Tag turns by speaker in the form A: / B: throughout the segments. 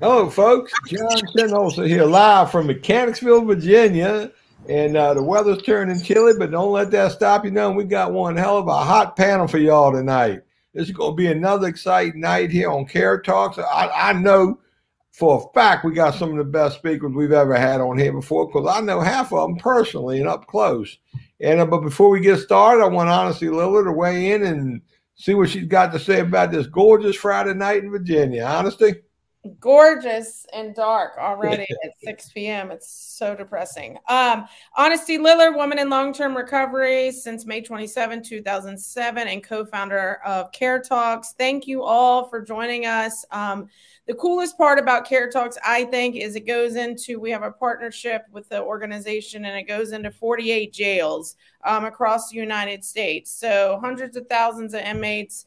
A: Hello, folks. John Chenolsa here, live from Mechanicsville, Virginia. And the weather's turning chilly, but don't let that stop you. Know we got one hell of a hot panel for y'all tonight. This is going to be another exciting night here on Care Talks. I know for a fact we got some of the best speakers we've ever had on here before, because I know half of them personally and up close. And but before we get started, I want Honesty Lillard to weigh in and see what she's got to say about this gorgeous Friday night in Virginia. Honesty?
B: Gorgeous and dark already at 6 p.m. It's so depressing. Honesty Lillard, woman in long-term recovery since May 27, 2007, and co-founder of Care Talks. Thank you all for joining us. The coolest part about Care Talks, I think, is it goes into, we have a partnership with the organization, and it goes into 48 jails across the United States. So hundreds of thousands of inmates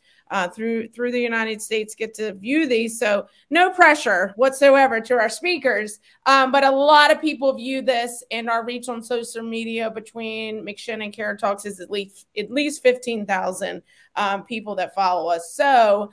B: through the United States get to view these. So no pressure whatsoever to our speakers. But a lot of people view this, and our reach on social media between McShin and Care Talks is at least 15,000 people that follow us. So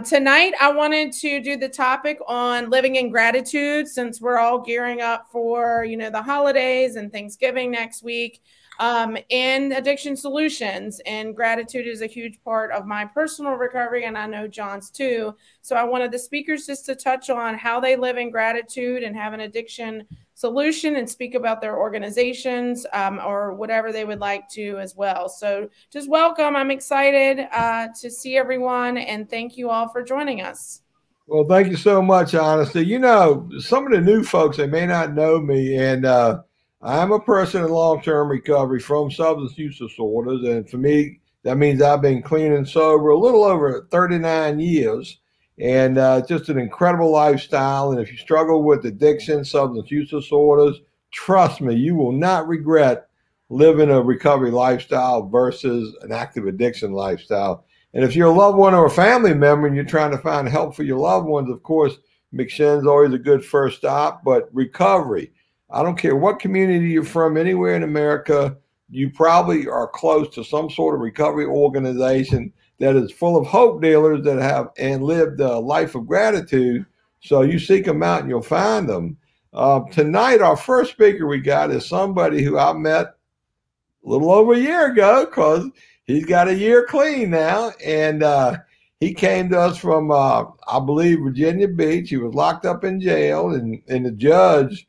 B: tonight I wanted to do the topic on living in gratitude, since we're all gearing up for, the holidays and Thanksgiving next week. And addiction solutions, and gratitude is a huge part of my personal recovery, and I know John's too. So I wanted the speakers just to touch on how they live in gratitude and have an addiction solution, and speak about their organizations or whatever they would like to as well. So just welcome. I'm excited to see everyone, and thank you all for joining us.
A: Well, thank you so much, Honesty. Some of the new folks, they may not know me, and I'm a person in long-term recovery from substance use disorders, and for me, that means I've been clean and sober a little over 39 years, and just an incredible lifestyle. And if you struggle with addiction, substance use disorders, trust me, you will not regret living a recovery lifestyle versus an active addiction lifestyle. And if you're a loved one or a family member and you're trying to find help for your loved ones, of course, McShin's always a good first stop, but recovery. I don't care what community you're from, anywhere in America, you probably are close to some sort of recovery organization that is full of hope dealers that have and lived a life of gratitude. So you seek them out and you'll find them. Tonight, our first speaker we got is somebody who I met a little over a year ago, because he's got a year clean now. And he came to us from, I believe, Virginia Beach. He was locked up in jail, and the judge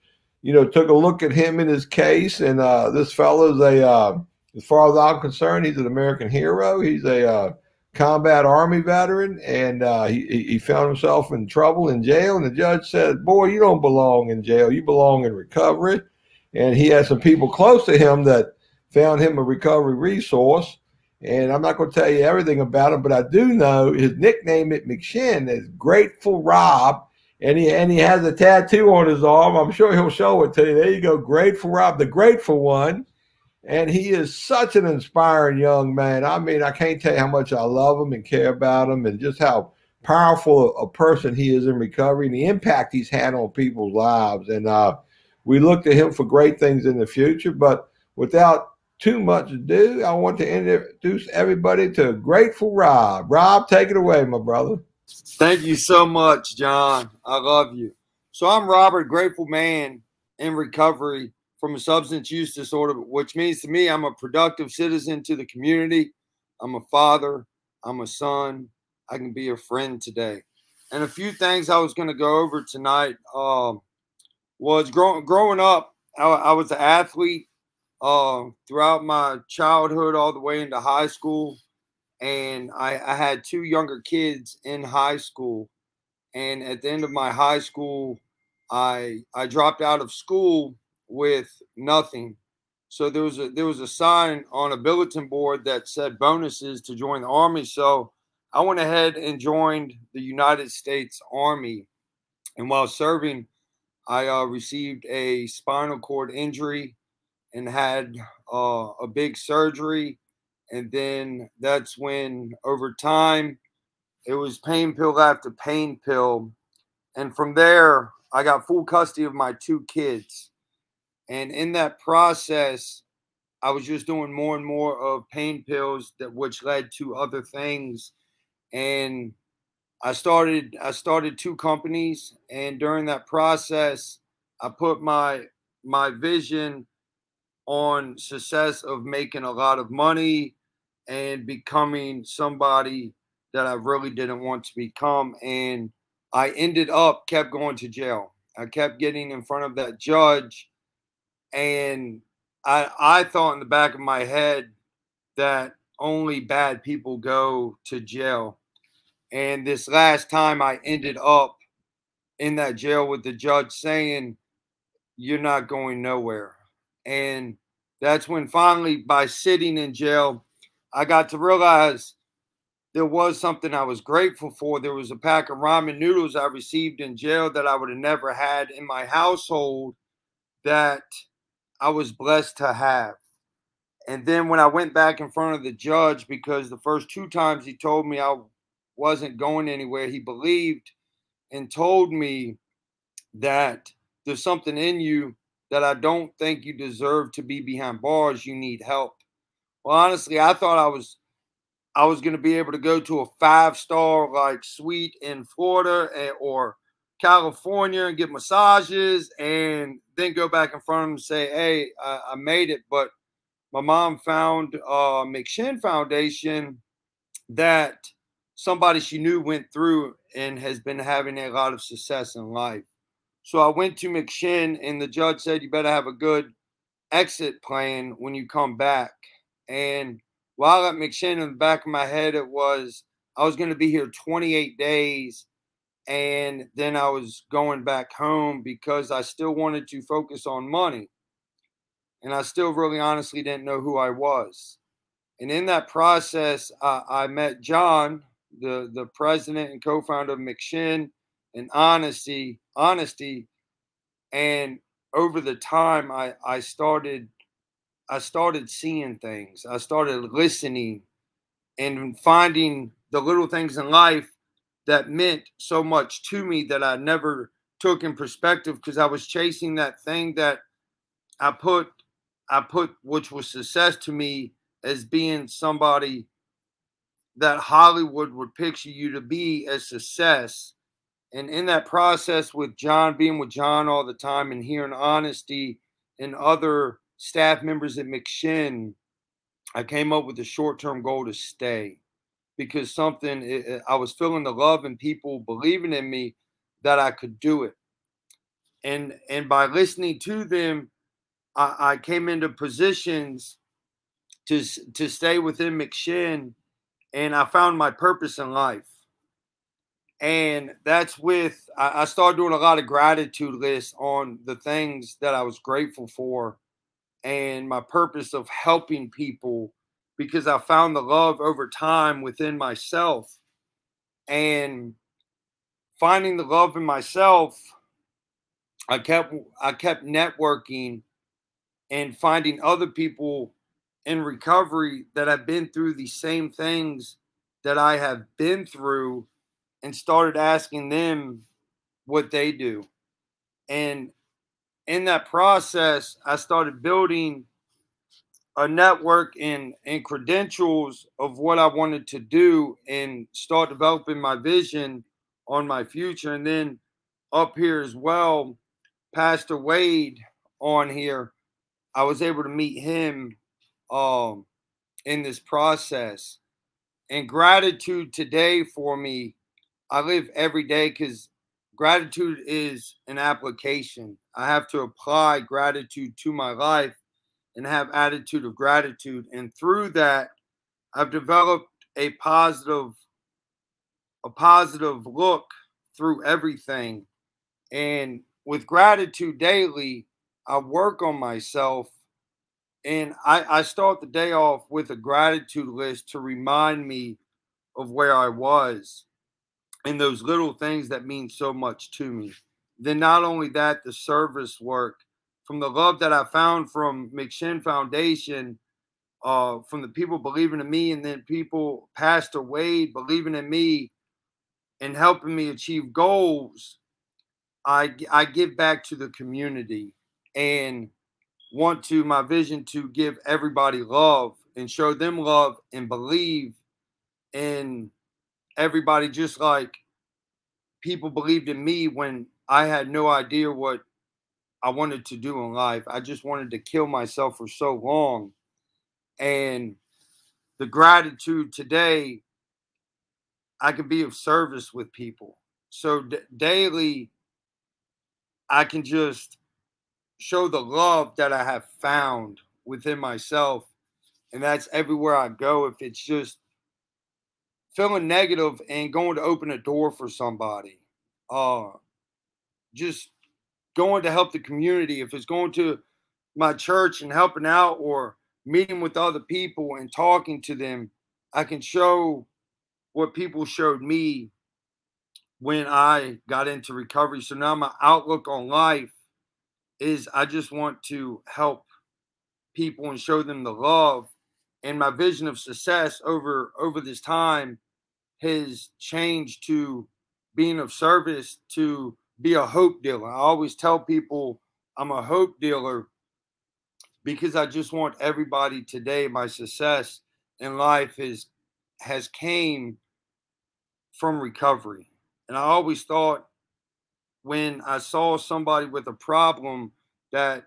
A: took a look at him in his case, and this fellow's as far as I'm concerned, he's an American hero. He's a combat Army veteran, and he found himself in trouble in jail, and the judge said, boy, you don't belong in jail. You belong in recovery. And he had some people close to him that found him a recovery resource. And I'm not going to tell you everything about him, but I do know his nickname at McShin is Grateful Rob. And he has a tattoo on his arm. I'm sure he'll show it to you. There you go, Grateful Rob, the grateful one. And he is such an inspiring young man. I mean, I can't tell you how much I love him and care about him, and just how powerful a person he is in recovery, and the impact he's had on people's lives. And we look to him for great things in the future. But without too much ado, I want to introduce everybody to Grateful Rob. Rob, take it away, my brother.
C: Thank you so much, John. I love you. So I'm Robert, grateful man in recovery from a substance use disorder, which means to me I'm a productive citizen to the community. I'm a father. I'm a son. I can be a friend today. And a few things I was going to go over tonight was growing up, I was an athlete throughout my childhood all the way into high school. And I had two younger kids in high school. And at the end of my high school, I dropped out of school with nothing. So there was a sign on a bulletin board that said bonuses to join the Army. So I went ahead and joined the United States Army. And while serving, I received a spinal cord injury and had a big surgery. And then that's when, over time, it was pain pill after pain pill. And from there, I got full custody of my two kids. And in that process, I was just doing more and more of pain pills, which led to other things. And I started 2 companies, and during that process, I put my vision on success of making a lot of money and becoming somebody that I really didn't want to become. And I kept going to jail. I kept getting in front of that judge, and I thought in the back of my head that only bad people go to jail. And this last time I ended up in that jail with the judge saying, "You're not going nowhere." And that's when finally, by sitting in jail, I got to realize there was something I was grateful for. There was a pack of ramen noodles I received in jail that I would have never had in my household that I was blessed to have. And then when I went back in front of the judge, because the first 2 times he told me I wasn't going anywhere, he believed and told me that there's something in you that I don't think you deserve to be behind bars. You need help. Well, honestly, I thought I was going to be able to go to a 5-star like suite in Florida or California and get massages and then go back in front of them and say, "Hey, I made it." But my mom found McShin Foundation that somebody she knew went through and has been having a lot of success in life. So I went to McShin, and the judge said, "You better have a good exit plan when you come back." And while at McShin, in the back of my head, I was going to be here 28 days, and then I was going back home because I still wanted to focus on money. And I still really honestly didn't know who I was. And in that process, I met John, the president and co-founder of McShin, and honesty. And over the time, I started seeing things. I started listening and finding the little things in life that meant so much to me that I never took in perspective, because I was chasing that thing that I put, which was success to me, as being somebody that Hollywood would picture you to be as success. And in that process with John, being with John all the time and hearing honesty and other staff members at McShin, I came up with a short-term goal to stay, because I was feeling the love and people believing in me that I could do it. And by listening to them, I came into positions to stay within McShin, and I found my purpose in life. And that's I started doing a lot of gratitude lists on the things that I was grateful for and my purpose of helping people, because I found the love over time within myself. And finding the love in myself, I kept networking and finding other people in recovery that have been through the same things that I have been through, and started asking them what they do. And in that process, I started building a network and credentials of what I wanted to do, and start developing my vision on my future. And then up here as well, Pastor Wade on here, I was able to meet him in this process. And gratitude today for me, I live every day, because gratitude is an application. I have to apply gratitude to my life and have attitude of gratitude. And through that, I've developed a positive look through everything. And with gratitude daily, I work on myself, and I start the day off with a gratitude list to remind me of where I was and those little things that mean so much to me. Then not only that, the service work, from the love that I found from McShin Foundation, from the people believing in me, and then people, Pastor Wade, believing in me and helping me achieve goals, I give back to the community, and my vision to give everybody love and show them love and believe in everybody, just like people believed in me when I had no idea what I wanted to do in life. I just wanted to kill myself for so long. And the gratitude today, I can be of service with people. So daily, I can just show the love that I have found within myself. And that's everywhere I go. If it's just feeling negative and going to open a door for somebody, just going to help the community, if it's going to my church and helping out or meeting with other people and talking to them, I can show what people showed me when I got into recovery. So now my outlook on life is I just want to help people and show them the love. And my vision of success over this time has changed to being of service, to be a hope dealer. I always tell people I'm a hope dealer because I just want everybody today, my success in life has came from recovery. And I always thought when I saw somebody with a problem that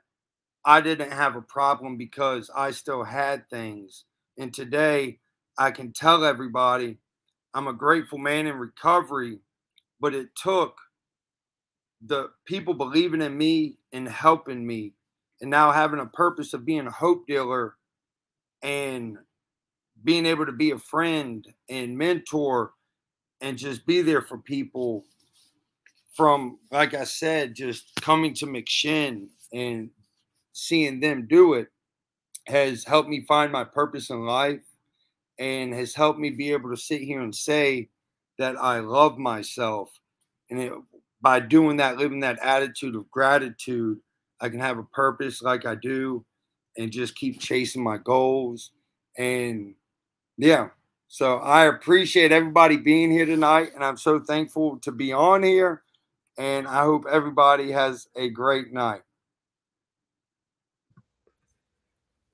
C: I didn't have a problem because I still had things. And today I can tell everybody I'm a grateful man in recovery, but it took the people believing in me and helping me and now having a purpose of being a hope dealer and being able to be a friend and mentor and just be there for people from, like I said, just coming to McShin and seeing them do it has helped me find my purpose in life and has helped me be able to sit here and say that I love myself. And by doing that, living that attitude of gratitude, I can have a purpose like I do and just keep chasing my goals. And yeah, so I appreciate everybody being here tonight. And I'm so thankful to be on here. And I hope everybody has a great night.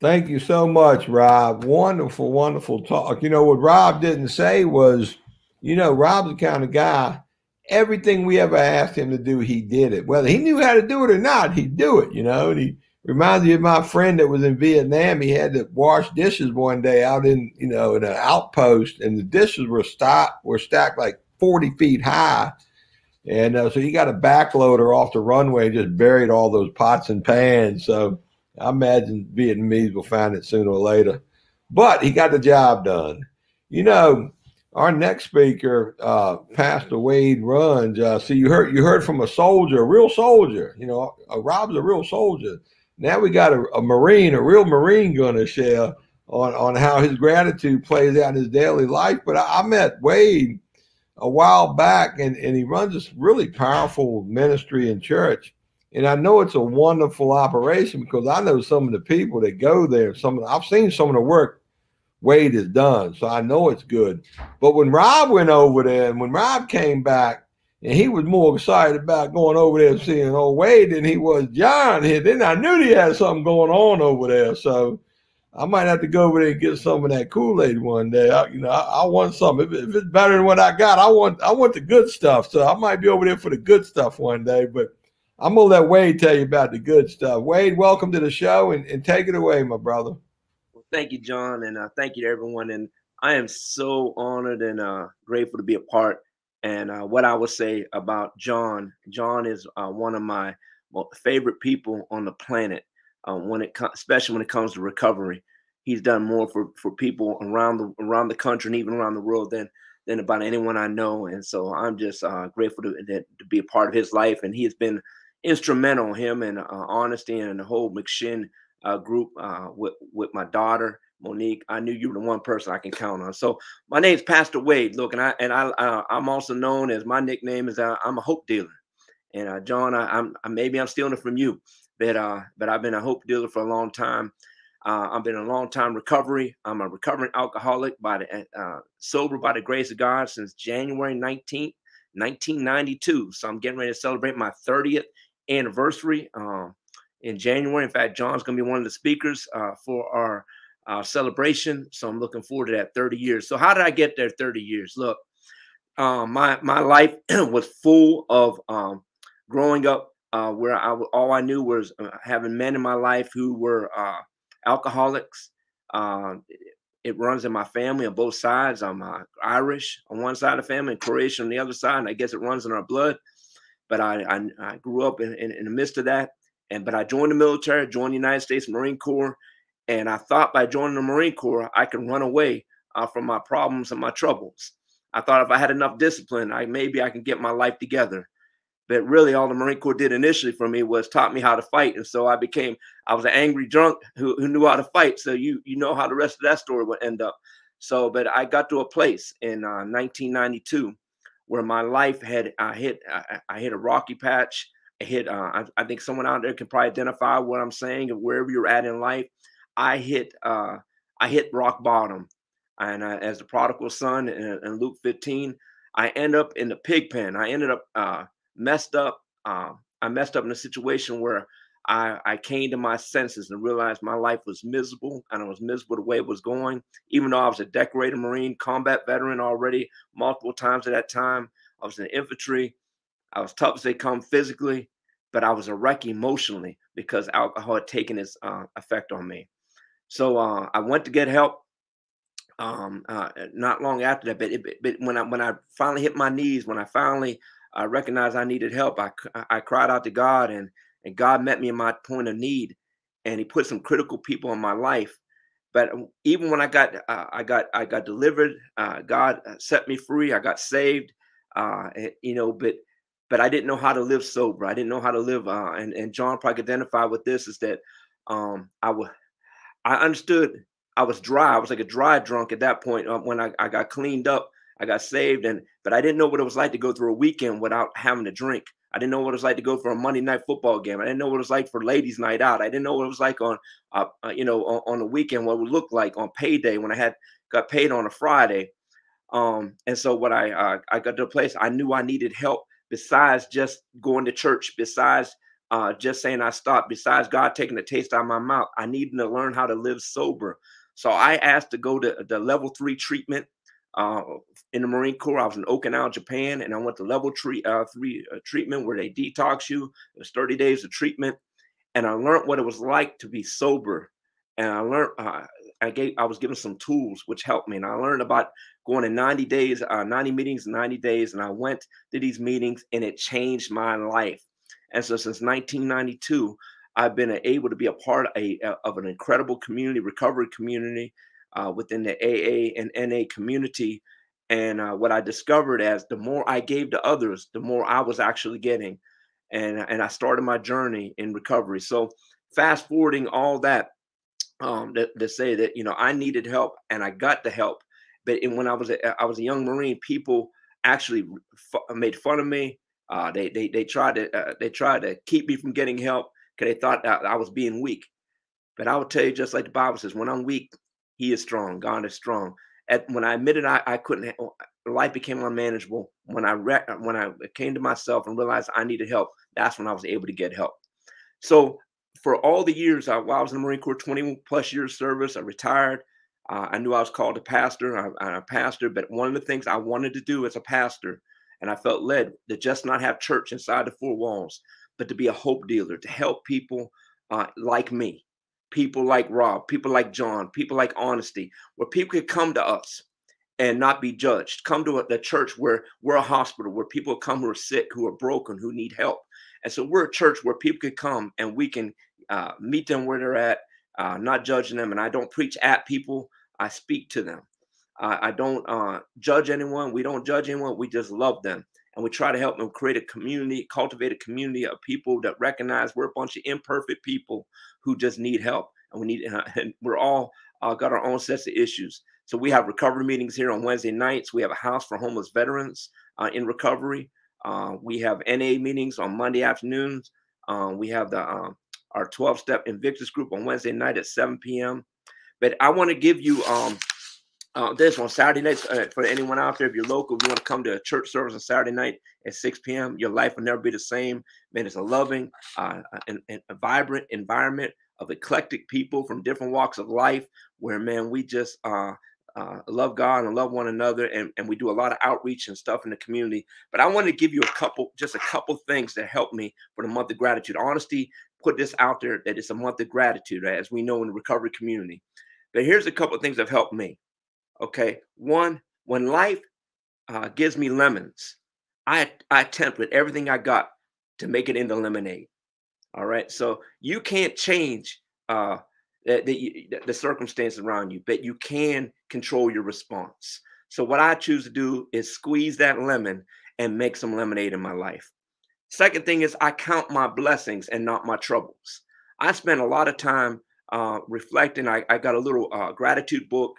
A: Thank you so much, Rob. Wonderful, wonderful talk. You know, what Rob didn't say was, you know, Rob's the kind of guy, everything we ever asked him to do, he did it. Whether he knew how to do it or not, he'd do it, you know. And he reminds me of my friend that was in Vietnam. He had to wash dishes one day out in, you know, in an outpost, and the dishes were stacked like 40 feet high. And so he got a backloader off the runway and just buried all those pots and pans. So I imagine Vietnamese will find it sooner or later. But he got the job done. You know, our next speaker, Pastor Wade Runge. See, you heard from a soldier, a real soldier. You know, Rob's a real soldier. Now we got a Marine, a real Marine, going to share on how his gratitude plays out in his daily life. But I met Wade a while back, and he runs this really powerful ministry in church. And I know it's a wonderful operation because I know some of the people that go there. I've seen some of the work Wade has done, so I know it's good. But when Rob went over there, and when Rob came back, and he was more excited about going over there and seeing old Wade than he was John here, then I knew he had something going on over there. So I might have to go over there and get some of that Kool-Aid one day. I want some. If it's better than what I got, I want the good stuff. So I might be over there for the good stuff one day. But I'm gonna let Wade tell you about the good stuff. Wade, welcome to the show, and take it away, my brother.
D: Well, thank you, John, and thank you to everyone. And I am so honored and grateful to be a part. And what I would say about John is one of my favorite people on the planet. Especially when it comes to recovery, he's done more for people around the country and even around the world than about anyone I know. And so I'm just grateful to be a part of his life. And he has been instrumental, him and Honesty and the whole McShin group with my daughter Monique. I knew you were the one person I can count on. So my name's Pastor Wade. Look, and I'm also known as, my nickname is I'm a hope dealer. And John, I'm maybe I'm stealing it from you. But I've been a hope dealer for a long time. I've been in a long time recovery. I'm a recovering alcoholic, sober by the grace of God since January 19th, 1992. So I'm getting ready to celebrate my 30th anniversary in January. In fact, John's going to be one of the speakers for our celebration. So I'm looking forward to that 30 years. So how did I get there 30 years? Look, my life was full of growing up where all I knew was having men in my life who were alcoholics. It runs in my family on both sides. I'm Irish on one side of the family and Croatian on the other side. And I guess it runs in our blood. But I grew up in the midst of that. But I joined the military, joined the United States Marine Corps. And I thought by joining the Marine Corps, I could run away from my problems and my troubles. I thought if I had enough discipline, maybe I can get my life together. But really, all the Marine Corps did initially for me was taught me how to fight. And so I was an angry drunk who knew how to fight. So you know how the rest of that story would end up. So, but I got to a place in 1992 where my life I hit a rocky patch. I think someone out there can probably identify what I'm saying, and wherever you're at in life, I hit rock bottom. And as the prodigal son in Luke 15, I end up in the pig pen. I ended up messed up. I messed up in a situation where I came to my senses and realized my life was miserable, and I was miserable the way it was going. Even though I was a decorated Marine, combat veteran already multiple times at that time, I was in the infantry. I was tough as they come physically, but I was a wreck emotionally because alcohol had taken its effect on me. So I went to get help. Not long after that, but when I finally hit my knees, when I finally recognized I needed help, I cried out to God, and God met me in my point of need, and He put some critical people in my life. But even when I got delivered, God set me free. I got saved, but I didn't know how to live sober. I didn't know how to live, and John probably could identify with this, is that I understood I was dry. I was like a dry drunk at that point. When I got cleaned up, I got saved, but I didn't know what it was like to go through a weekend without having to drink. I didn't know what it was like to go for a Monday night football game. I didn't know what it was like for ladies' night out. I didn't know what it was like on the weekend, what it would look like on payday when I got paid on a Friday. And so what I got to a place, I knew I needed help besides just going to church, besides just saying I stopped, besides God taking the taste out of my mouth. I needed to learn how to live sober. So I asked to go to the level 3 treatment in the Marine Corps. I was in Okinawa, Japan, and I went to level 3 treatment where they detox you. It was 30 days of treatment, and I learned what it was like to be sober. And I learned I was given some tools which helped me, and I learned about going in 90 days, 90 meetings in 90 days, and I went to these meetings, and it changed my life. And so since 1992. I've been able to be a part of an incredible community, recovery community within the AA and NA community. And what I discovered as the more I gave to others, the more I was actually getting. And I started my journey in recovery. So fast forwarding all that, to say that, I needed help and I got the help. But when I was a young Marine, people actually made fun of me. They tried to keep me from getting help, because they thought that I was being weak. But I would tell you, just like the Bible says, when I'm weak, He is strong. God is strong. When I admitted I couldn't, life became unmanageable. When I came to myself and realized I needed help, that's when I was able to get help. So for all the years while I was in the Marine Corps, 21 plus years service, I retired. I knew I was called a pastor. I'm a pastor, but one of the things I wanted to do as a pastor, and I felt led to just not have church inside the 4 walls, but to be a hope dealer, to help people like me, people like Rob, people like John, people like Honesty, where people could come to us and not be judged. Come to the church where we're a hospital, where people come who are sick, who are broken, who need help. And so we're a church where people could come and we can meet them where they're at, not judging them. And I don't preach at people. I speak to them. I don't judge anyone. We don't judge anyone. We just love them. And we try to help them create a community, cultivate a community of people that recognize we're a bunch of imperfect people who just need help. And we're all got our own sets of issues. So we have recovery meetings here on Wednesday nights. We have a house for homeless veterans in recovery. We have NA meetings on Monday afternoons. We have our 12-step Invictus group on Wednesday night at 7 p.m. But I want to give you this on Saturday nights for anyone out there. If you're local, if you want to come to a church service on Saturday night at 6 p.m., your life will never be the same. Man, it's a loving and a vibrant environment of eclectic people from different walks of life, where, man, we just love God and love one another. And we do a lot of outreach and stuff in the community. But I want to give you just a couple things that helped me for the month of gratitude. Honesty, put this out there that it's a month of gratitude, as we know in the recovery community. But here's a couple of things that have helped me. Okay. One, when life gives me lemons, I attempt with everything I got to make it into lemonade. All right. So you can't change the circumstances around you, but you can control your response. So what I choose to do is squeeze that lemon and make some lemonade in my life. Second thing is I count my blessings and not my troubles. I spend a lot of time reflecting. I got a little gratitude book.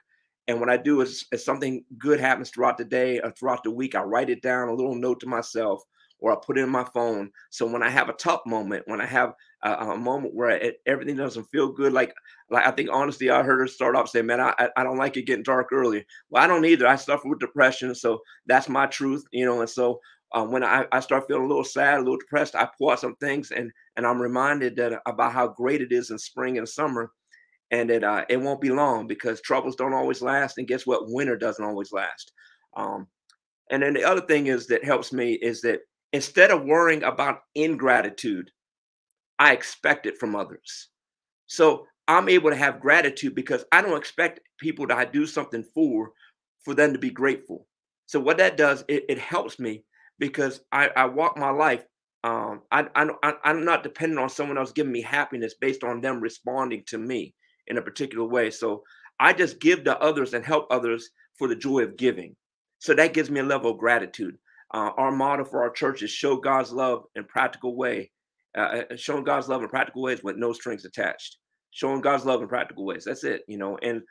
D: And what I do is if something good happens throughout the day or throughout the week, I write it down, a little note to myself, or I put it in my phone. So when I have a tough moment, when I have a moment where everything doesn't feel good, like I think honestly, I heard her start off saying, man, I don't like it getting dark early. Well, I don't either. I suffer with depression. So that's my truth, you know. And so when I start feeling a little sad, a little depressed, I pull out some things and I'm reminded that about how great it is in spring and summer. And that it won't be long because troubles don't always last. And guess what? Winter doesn't always last. And then the other thing is that helps me is that instead of worrying about ingratitude, I expect it from others. So I'm able to have gratitude because I don't expect people that I do something for them to be grateful. So what that does, it helps me because I walk my life. I'm not dependent on someone else giving me happiness based on them responding to me in a particular way. So I just give to others and help others for the joy of giving. So that gives me a level of gratitude. Our motto for our church is show God's love in practical way, showing God's love in practical ways with no strings attached. Showing God's love in practical ways. That's it, you know. And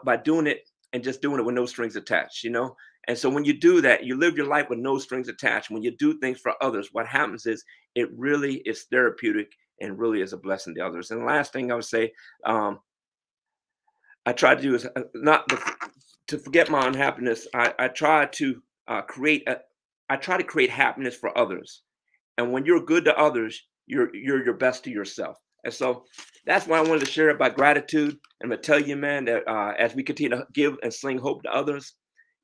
D: by doing it and just doing it with no strings attached, you know. And so when you do that, you live your life with no strings attached. When you do things for others, what happens is it really is therapeutic and really is a blessing to others. And the last thing I would say, I try to do is not to forget my unhappiness. I try to create happiness for others. And when you're good to others, you're your best to yourself. And so that's why I wanted to share about gratitude. And I'm going to tell you, man, that as we continue to give and sling hope to others,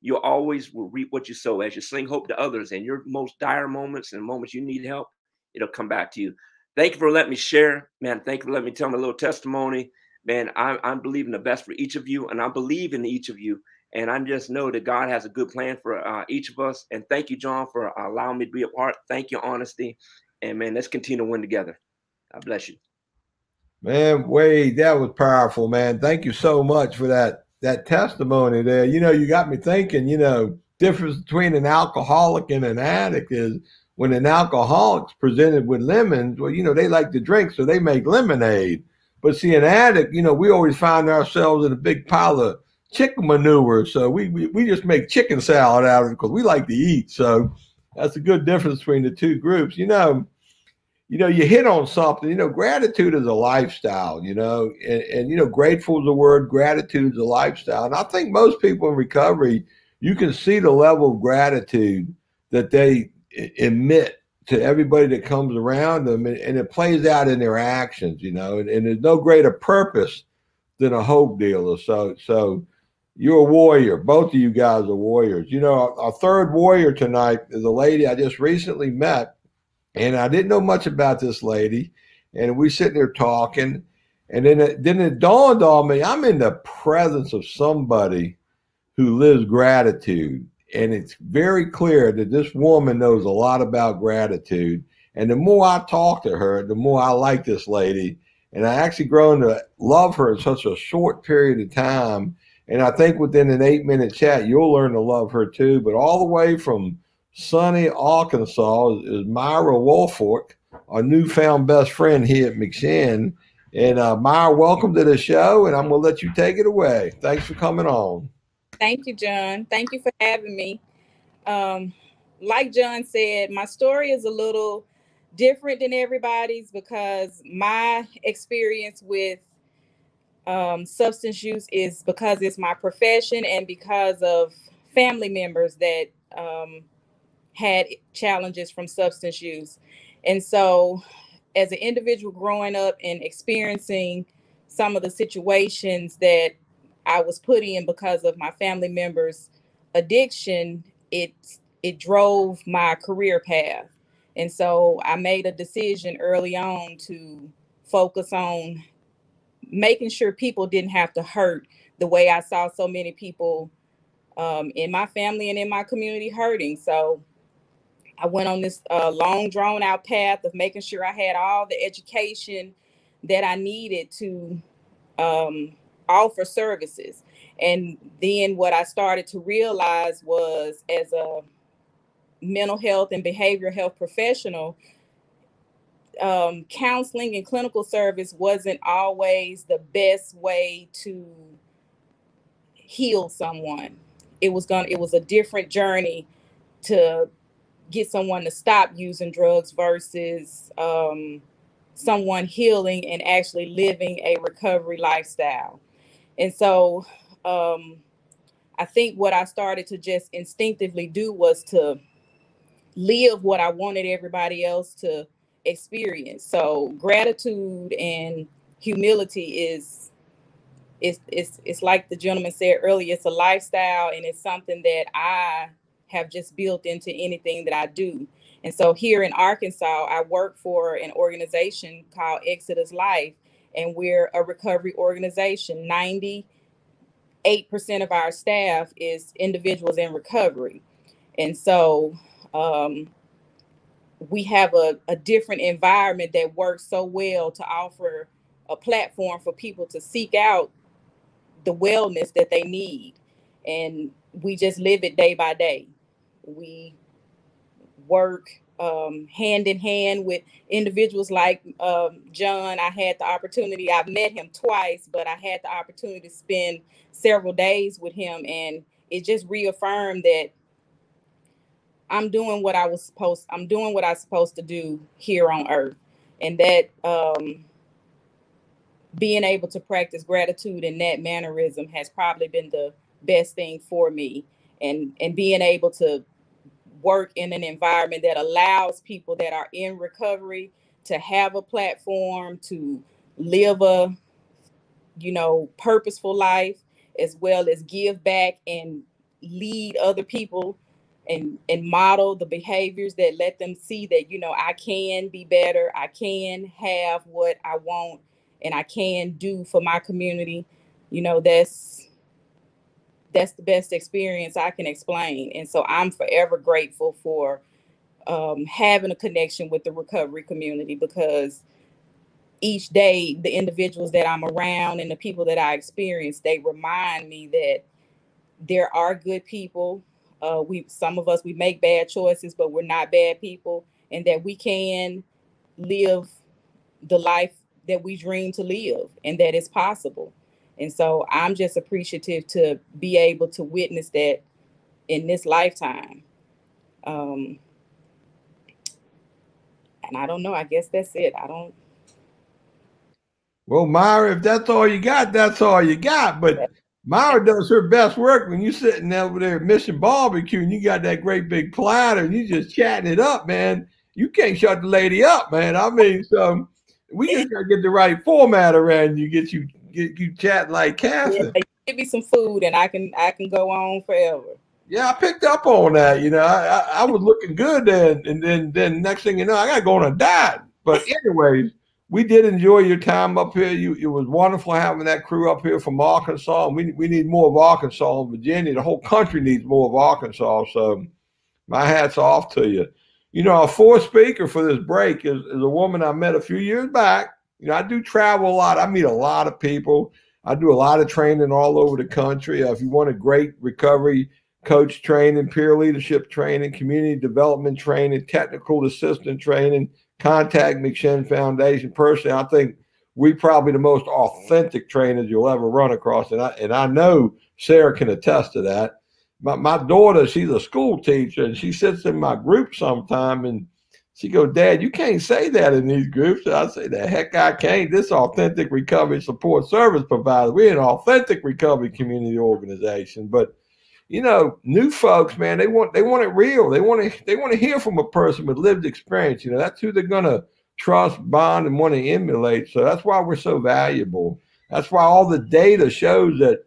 D: you always will reap what you sow. As you sling hope to others in your most dire moments and moments you need help, it'll come back to you. Thank you for letting me share, man. Thank you for letting me tell my little testimony, man. I'm believing the best for each of you, and I believe in each of you. And I just know that God has a good plan for each of us. And thank you, John, for allowing me to be a part. Thank you, honesty. And man, let's continue to win together. God bless you.
A: Man, Wade, that was powerful, man. Thank you so much for that testimony there. You know, you got me thinking, you know, difference between an alcoholic and an addict is when an alcoholic's presented with lemons, well, you know, they like to drink, so they make lemonade. But see, an addict, you know, we always find ourselves in a big pile of chicken manure. So we just make chicken salad out of it because we like to eat. So that's a good difference between the two groups. You know, you hit on something. You know, gratitude is a lifestyle, you know, and you know, grateful is a word, gratitude is a lifestyle. And I think most people in recovery, you can see the level of gratitude that they emit to everybody that comes around them, and it plays out in their actions, you know, and there's no greater purpose than a hope dealer. So you're a warrior. Both of you guys are warriors. You know, our third warrior tonight is a lady I just recently met. And I didn't know much about this lady, and we sitting there talking, and then it dawned on me, I'm in the presence of somebody who lives gratitude, and it's very clear that this woman knows a lot about gratitude. And the more I talk to her, the more I like this lady, and I actually grown to love her in such a short period of time. And I think within an 8-minute chat, you'll learn to love her too. But all the way from sunny Arkansas is Myra Woolfolk, our newfound best friend here at McShin. And Myra, welcome to the show, and I'm going to let you take it away. Thanks for coming on.
E: Thank you, John. Thank you for having me. Like John said, my story is a little different than everybody's because my experience with substance use is because it's my profession and because of family members that had challenges from substance use. And so as an individual growing up and experiencing some of the situations that I was put in because of my family members' addiction, it drove my career path. And so I made a decision early on to focus on making sure people didn't have to hurt the way I saw so many people in my family and in my community hurting. So I went on this long drawn out path of making sure I had all the education that I needed to offer services. And then what I started to realize was, as a mental health and behavioral health professional, counseling and clinical service wasn't always the best way to heal someone. It was a different journey to get someone to stop using drugs versus someone healing and actually living a recovery lifestyle. And so I think what I started to just instinctively do was to live what I wanted everybody else to experience. So gratitude and humility is it's like the gentleman said earlier, it's a lifestyle, and it's something that I have just built into anything that I do. And so here in Arkansas, I work for an organization called Exodus Life, and we're a recovery organization. 98% of our staff is individuals in recovery. And so we have a different environment that works so well to offer a platform for people to seek out the wellness that they need. And we just live it day by day. We work hand in hand with individuals like John. I had the opportunity, I've met him twice, but I had the opportunity to spend several days with him. And it just reaffirmed that I'm doing what I'm supposed to do here on earth. And that being able to practice gratitude in that mannerism has probably been the best thing for me. And being able to work in an environment that allows people that are in recovery to have a platform to live a, purposeful life, as well as give back and lead other people and model the behaviors that let them see that, I can be better. I can have what I want, and I can do for my community. That's the best experience I can explain. And so I'm forever grateful for having a connection with the recovery community, because each day the individuals that I'm around and the people that I experience, they remind me that there are good people. Some of us, we make bad choices, but we're not bad people, and that we can live the life that we dream to live, and that it's possible. And so I'm just appreciative to be able to witness that in this lifetime. And I don't know, I guess that's it.
A: Well, Myra, if that's all you got, that's all you got. But Myra does her best work when you're sitting over there at Mission Barbecue and you got that great big platter and you just chatting it up, man. You can't shut the lady up, man. I mean, so we just gotta get the right format around you, get you chatting like Catherine.
E: Yeah, give me some food and I can go on forever.
A: Yeah, I picked up on that. I was looking good then, and then next thing you know, I got to go on a diet. But anyways, we did enjoy your time up here. It was wonderful having that crew up here from Arkansas. And we need more of Arkansas and Virginia. The whole country needs more of Arkansas. So my hat's off to you. Our fourth speaker for this break is a woman I met a few years back. I do travel a lot. I meet a lot of people. I do a lot of training all over the country. If you want a great recovery coach training, peer leadership training, community development training, technical assistant training, contact McShin Foundation. Personally, I think we probably the most authentic trainers you'll ever run across. And I know Sara can attest to that. My daughter, she's a school teacher, and she sits in my group sometime, and she goes, "Dad, you can't say that in these groups." I say, "The heck I can't. This authentic recovery support service provider. We're an authentic recovery community organization." But new folks, man, they want it real. They want to hear from a person with lived experience. That's who they're gonna trust, bond, and want to emulate. So that's why we're so valuable. That's why all the data shows that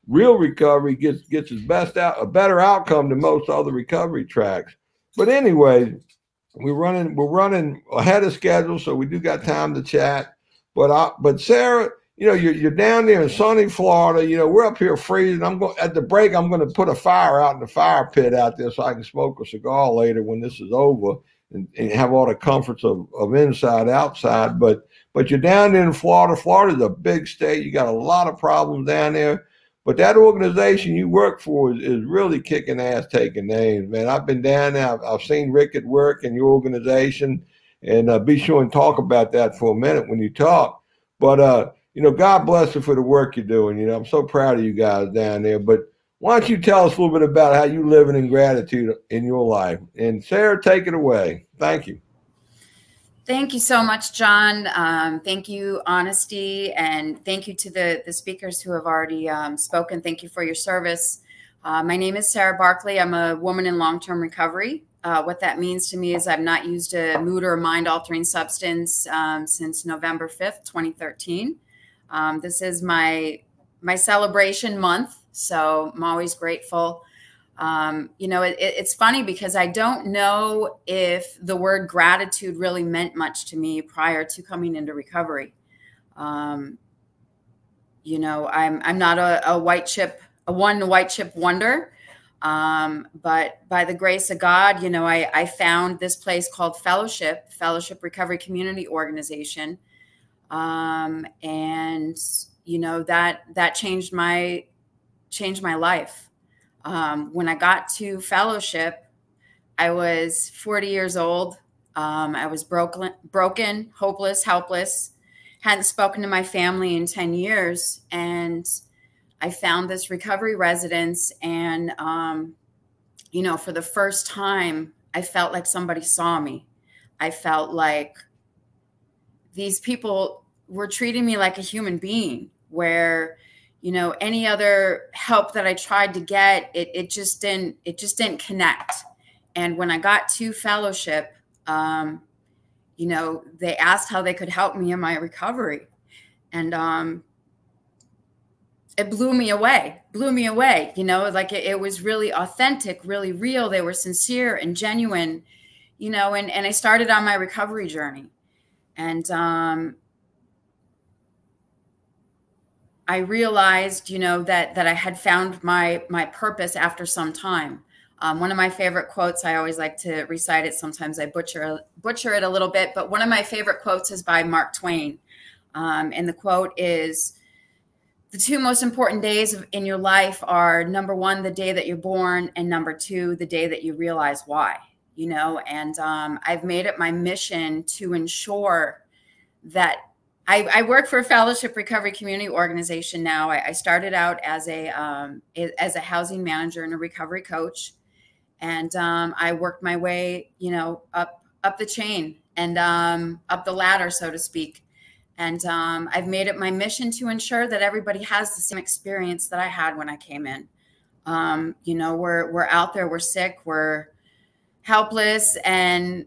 A: real recovery gets its a better outcome than most other recovery tracks. But anyway, we're running ahead of schedule, so we do got time to chat. But Sara, you're down there in sunny Florida. We're up here freezing. At the break, I'm going to put a fire out in the fire pit out there so I can smoke a cigar later when this is over and have all the comforts of inside, outside. But you're down there in Florida. Florida's a big state. You got a lot of problems down there. But that organization you work for is really kicking ass, taking names, man. I've been down there. I've seen Rick at work in your organization, and be sure and talk about that for a minute when you talk. But, God bless you for the work you're doing. I'm so proud of you guys down there. But why don't you tell us a little bit about how you living in gratitude in your life? And Sara, take it away. Thank you.
F: Thank you so much, John. Thank you, Honesty, and thank you to the speakers who have already spoken. Thank you for your service. My name is Sara Barkley. I'm a woman in long-term recovery. What that means to me is I've not used a mood or mind-altering substance since November 5th, 2013. This is my celebration month, so I'm always grateful. It's funny because I don't know if the word gratitude really meant much to me prior to coming into recovery. I'm not a white chip wonder. But by the grace of God, I found this place called Fellowship Recovery Community Organization. And that changed my life. When I got to Fellowship, I was 40 years old. I was broken, hopeless, helpless, hadn't spoken to my family in 10 years. And I found this recovery residence. And, for the first time, I felt like somebody saw me. I felt like these people were treating me like a human being, where any other help that I tried to get, it just didn't connect. And when I got to Fellowship, they asked how they could help me in my recovery. And it blew me away, it was really authentic, really real. They were sincere and genuine, and I started on my recovery journey. And I realized, that I had found my purpose after some time. One of my favorite quotes, I always like to recite it. Sometimes I butcher it a little bit, but one of my favorite quotes is by Mark Twain. And the quote is, "The two most important days in your life are, number one, the day that you're born, and number two, the day that you realize why." And I've made it my mission to ensure that I work for a Fellowship Recovery Community Organization now. I started out as a housing manager and a recovery coach, and I worked my way, up the chain and up the ladder, so to speak. And I've made it my mission to ensure that everybody has the same experience that I had when I came in. We're out there, we're sick, we're helpless, and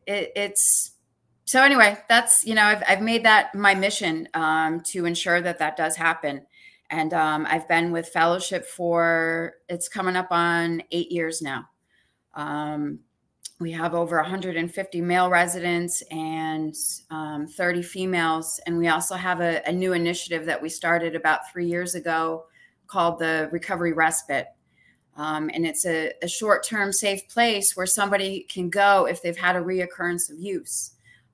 F: it's. So anyway, that's, I've made that my mission to ensure that does happen. And I've been with Fellowship it's coming up on 8 years now. We have over 150 male residents and 30 females. And we also have a new initiative that we started about 3 years ago called the Recovery Respite. And it's a short-term safe place where somebody can go if they've had a reoccurrence of use.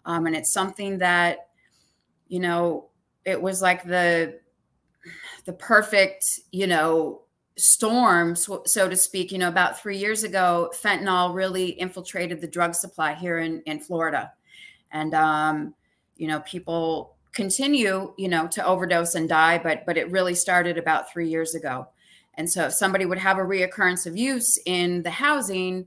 F: And it's something that, it was like the perfect, storm, so to speak. About 3 years ago, fentanyl really infiltrated the drug supply here in Florida. And, people continue, to overdose and die, but it really started about 3 years ago. And so if somebody would have a reoccurrence of use in the housing,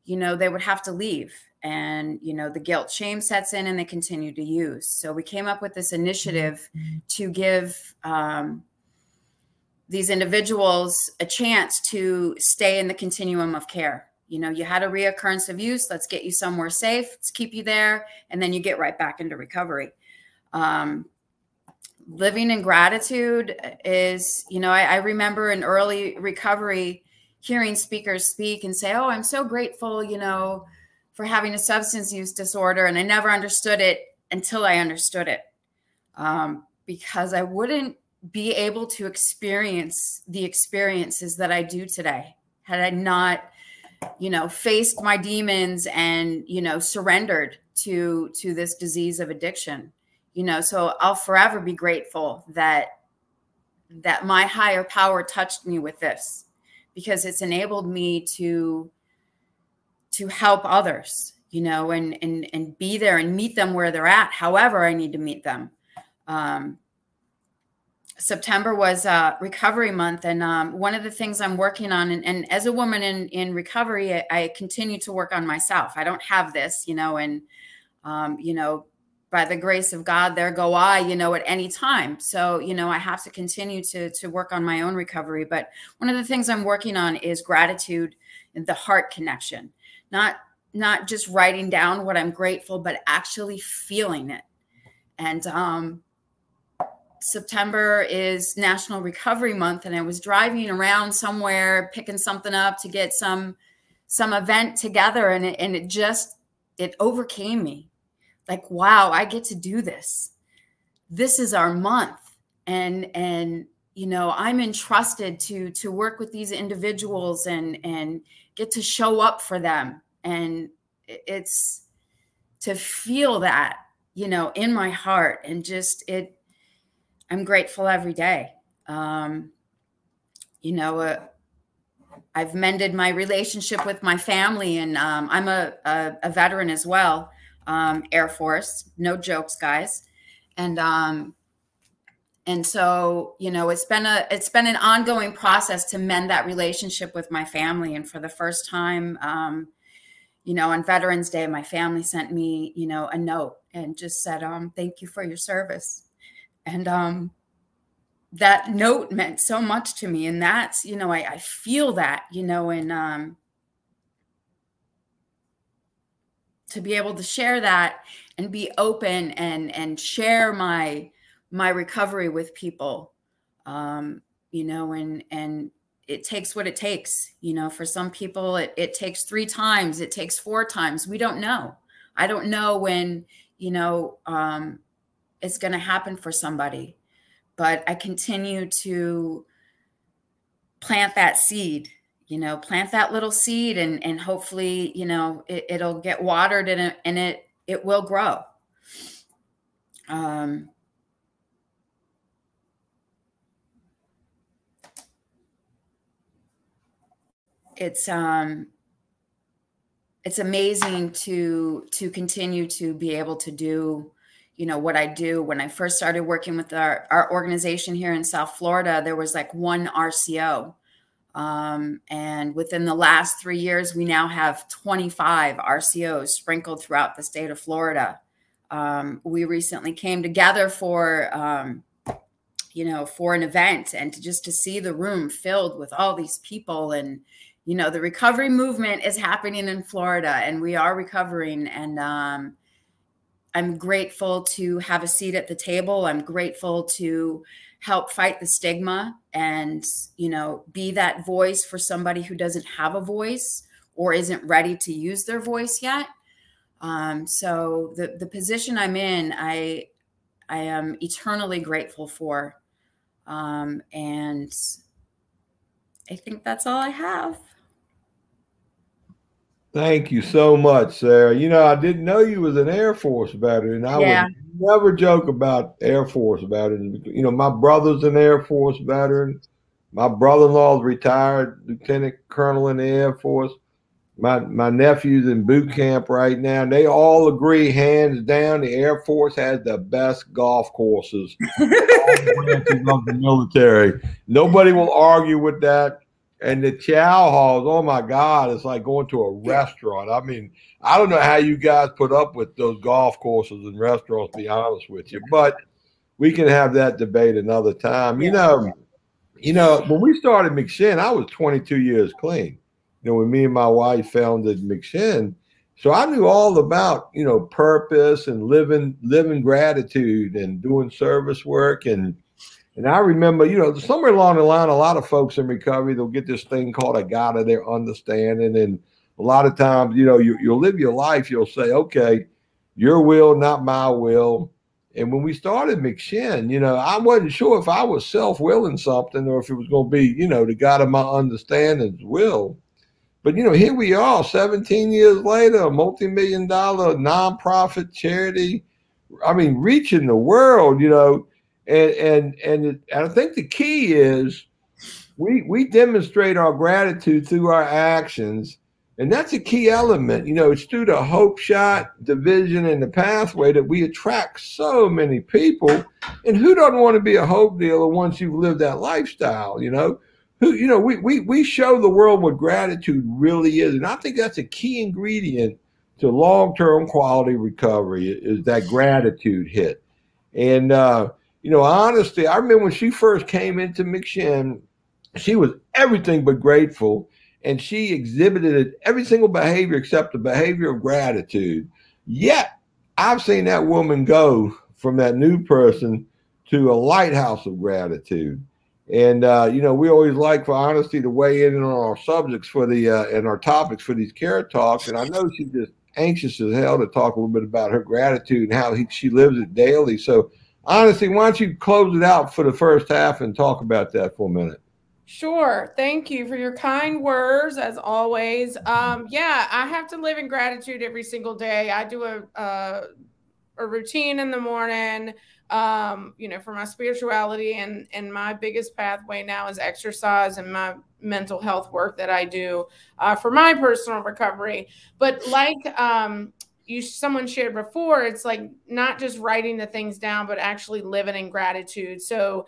F: they would have to leave. And, the guilt, shame sets in and they continue to use. So we came up with this initiative to give these individuals a chance to stay in the continuum of care. You had a reoccurrence of use. Let's get you somewhere safe. Let's keep you there. And then you get right back into recovery. living in gratitude is, you know, I remember in early recovery hearing speakers speak and say, oh, I'm so grateful, you know, for having a substance use disorder. And I never understood it until I understood it, because I wouldn't be able to experience the experiences that I do today had I not, you know, faced my demons and, you know, surrendered to this disease of addiction. You know, so I'll forever be grateful that my higher power touched me with this, because it's enabled me to help others, you know, and be there and meet them where they're at, however I need to meet them. September was recovery month. And one of the things I'm working on, and as a woman in recovery, I continue to work on myself. I don't have this, you know, and, you know, by the grace of God, there go I, you know, at any time. So, you know, I have to continue to work on my own recovery. But one of the things I'm working on is gratitude and the heart connection, not just writing down what I'm grateful, but actually feeling it. And September is National Recovery Month. And I was driving around somewhere, picking something up to get some event together. And it overcame me. Like, wow, I get to do this. This is our month. And, you know, I'm entrusted to work with these individuals and get to show up for them. And it's to feel that, you know, in my heart, and just I'm grateful every day. You know, I've mended my relationship with my family, and I'm a veteran as well. Air Force, no jokes, guys. And so, you know, it's been an ongoing process to mend that relationship with my family. And for the first time, you know, on Veterans Day, my family sent me, you know, a note and just said, thank you for your service. And that note meant so much to me. And that's, you know, I feel that, you know, and to be able to share that and be open and share my recovery with people, you know, and it takes what it takes. You know, for some people, it takes 3 times, it takes 4 times. We don't know. I don't know when, you know, it's going to happen for somebody, but I continue to plant that seed. You know, plant that little seed, and hopefully, you know, it'll get watered and it will grow. It's amazing to continue to be able to do, you know, what I do. When I first started working with our organization here in South Florida, there was like 1 RCO. And within the last 3 years, we now have 25 RCOs sprinkled throughout the state of Florida. We recently came together for, you know, for an event, and to see the room filled with all these people. And, you know, the recovery movement is happening in Florida, and we are recovering. And I'm grateful to have a seat at the table. I'm grateful to help fight the stigma and, you know, be that voice for somebody who doesn't have a voice or isn't ready to use their voice yet. So the position I'm in, I am eternally grateful for. And I think that's all I have.
A: Thank you so much, Sarah. You know, I didn't know you was an Air Force veteran. I would never joke about Air Force veterans. You know, my brother's an Air Force veteran. My brother-in-law is retired lieutenant colonel in the Air Force. My nephew's in boot camp right now. And they all agree, hands down, the Air Force has the best golf courses all branches of the military. Nobody will argue with that. And the chow halls, oh my God, it's like going to a restaurant. I mean, I don't know how you guys put up with those golf courses and restaurants, to be honest with you. But we can have that debate another time. You know, when we started McShin, I was 22 years clean. You know, when me and my wife founded McShin, So I knew all about, you know, purpose and living gratitude and doing service work. And I remember, you know, somewhere along the line, a lot of folks in recovery, they'll get this thing called a God of their understanding. And a lot of times, you know, you'll live your life, you'll say, okay, your will, not my will. And when we started McShin, you know, I wasn't sure if I was self-willing something or if it was going to be, you know, the God of my understanding's will. But, you know, here we are 17 years later, a multi-million-dollar nonprofit charity. I mean, reaching the world, you know, and I think the key is we demonstrate our gratitude through our actions. And that's a key element. You know, it's through the hope shot, the vision, and the pathway that we attract so many people. And who doesn't want to be a hope dealer once you've lived that lifestyle, you know? You know, we show the world what gratitude really is. And I think that's a key ingredient to long-term quality recovery is that gratitude hit. And, you know, honestly, I remember when she first came into McShin, she was everything but grateful. And she exhibited every single behavior except the behavior of gratitude. Yet, I've seen that woman go from that new person to a lighthouse of gratitude. And, you know, we always like for Honesty to weigh in on our subjects for the and our topics for these care talks. And I know she's just anxious as hell to talk a little bit about her gratitude and how she lives it daily. So, Honesty, why don't you close it out for the first half and talk about that for a minute?
B: Sure. Thank you for your kind words, as always. Yeah, I have to live in gratitude every single day. I do a routine in the morning, you know, for my spirituality, and my biggest pathway now is exercise and my mental health work that I do for my personal recovery. But like someone shared before, it's like not just writing the things down, but actually living in gratitude. So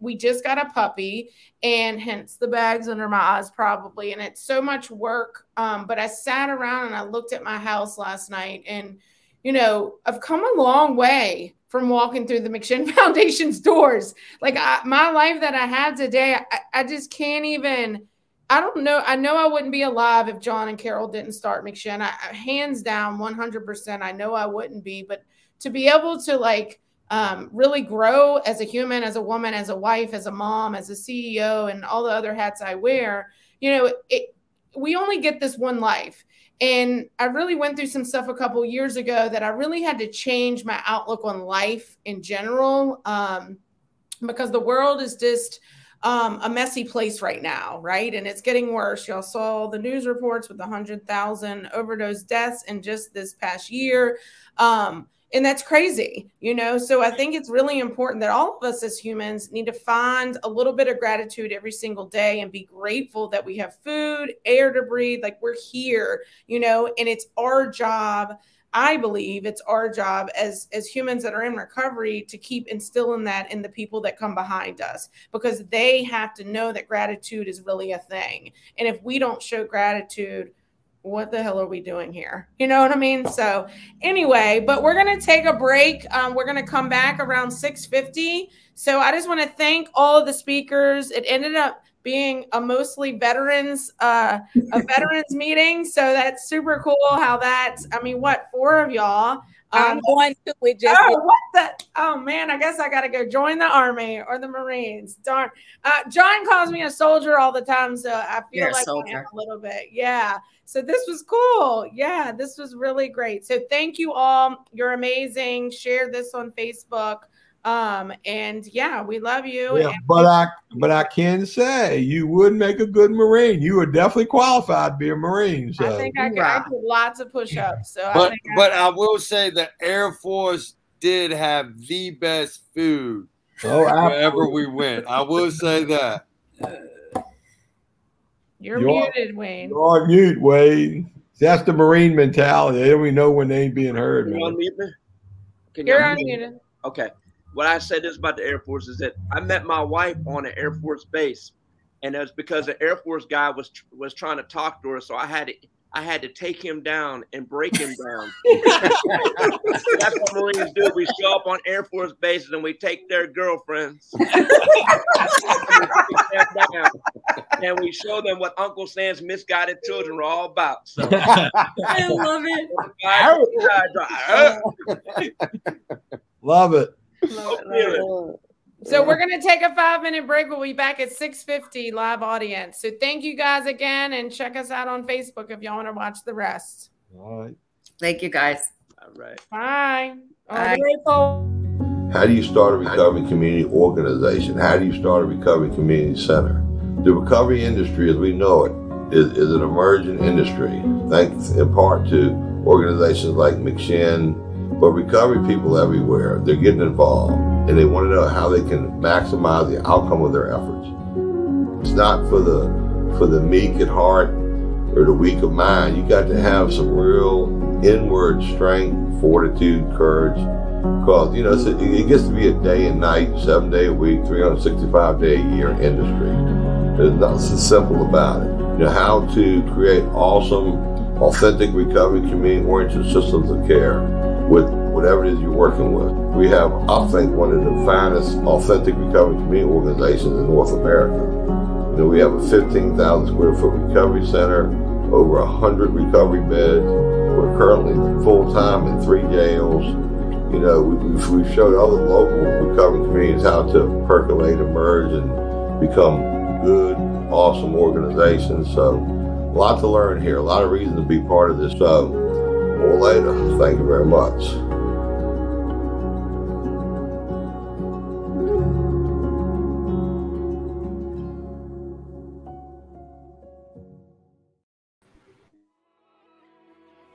B: we just got a puppy, and hence the bags under my eyes probably. And it's so much work. But I sat around and I looked at my house last night, and, you know, I've come a long way from walking through the McShin Foundation's doors. Like my life that I have today, I just can't even, I don't know. I know I wouldn't be alive if John and Carol didn't start McShin. Hands down, 100%. I know I wouldn't be, but to be able to like really grow as a human, as a woman, as a wife, as a mom, as a CEO, and all the other hats I wear, you know, we only get this one life. And I really went through some stuff a couple of years ago that I really had to change my outlook on life in general, because the world is just a messy place right now, right? And it's getting worse. Y'all saw the news reports with 100,000 overdose deaths in just this past year. And that's crazy, you know? So I think it's really important that all of us as humans need to find a little bit of gratitude every single day and be grateful that we have food, air to breathe, like we're here, you know? And it's our job, I believe it's our job as humans that are in recovery to keep instilling that in the people that come behind us, because they have to know that gratitude is really a thing. And if we don't show gratitude, what the hell are we doing here? You know what I mean? So anyway, but we're going to take a break. We're going to come back around 6:50. So I just want to thank all of the speakers. It ended up being a mostly veterans, a veterans meeting. So that's super cool how that's, I mean, what, 4 of y'all?
E: I'm going to it just.
B: Oh man, I guess I got to go join the Army or the Marines. Darn. John calls me a soldier all the time. So I feel like I am a little bit. Yeah. So this was cool. Yeah, this was really great. So thank you all. You're amazing. Share this on Facebook. And yeah, we love you.
A: Yeah, but I can say you would make a good Marine. You are definitely qualified to be a Marine. So.
B: I think I did lots of push-ups. So
C: but I will say the Air Force did have the best food wherever we went. I will say that.
B: You're muted, Wayne.
A: You're on mute, Wayne. That's the Marine mentality. They don't even know when they ain't being heard.
D: Can you unmute me?
B: You're unmuted.
D: Okay. What I said this about the Air Force is that I met my wife on an Air Force base, and it was because the Air Force guy was trying to talk to her, so I had to take him down and break him down. That's what Marines do. We show up on Air Force bases and we take their girlfriends. and we show them what Uncle Sam's misguided children are all about. So
F: I love it.
A: Love it.
B: So we're going to take a 5-minute break. We'll be back at 6:50 live audience. So thank you guys again, and check us out on Facebook if y'all want to watch the rest.
A: All right.
F: Thank you, guys.
D: All right.
B: Bye.
F: Bye.
G: How do you start a recovery community organization? How do you start a recovery community center? The recovery industry, as we know it, is an emerging industry, thanks in part to organizations like McShin, but recovery people everywhere, they're getting involved, and they want to know how they can maximize the outcome of their efforts. It's not for the meek at heart or the weak of mind. You got to have some real inward strength, fortitude, courage, because it gets to be a day and night, 7 day a week, 365 day a year industry. There's nothing simple about it. How to create awesome, authentic recovery community-oriented systems of care with whatever it is you're working with. We have, I think, one of the finest authentic recovery community organizations in North America. We have a 15,000 square foot recovery center, over 100 recovery beds. We're currently full-time in 3 jails. We've showed other local recovery communities how to percolate, emerge, and become good, awesome organizations. So a lot to learn here, a lot of reason to be part of this. So more later. Thank you very much.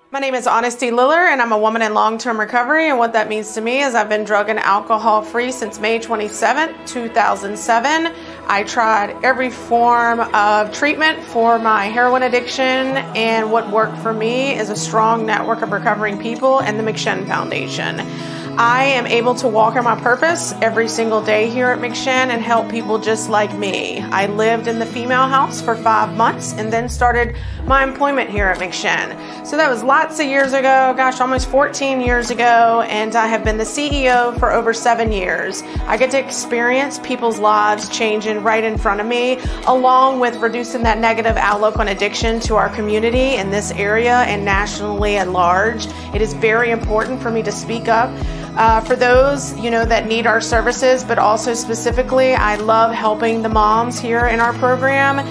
B: My name is Honesty Liller, and I'm a woman in long-term recovery. And what that means to me is I've been drug and alcohol free since May 27, 2007. I tried every form of treatment for my heroin addiction, and what worked for me is a strong network of recovering people and the McShin Foundation. I am able to walk in my purpose every single day here at McShin and help people just like me. I lived in the female house for 5 months and then started my employment here at McShin. So that was lots of years ago, gosh, almost 14 years ago, and I have been the CEO for over 7 years. I get to experience people's lives changing right in front of me, along with reducing that negative outlook on addiction to our community in this area and nationally at large. It is very important for me to speak up for those, that need our services, but also specifically, I love helping the moms here in our program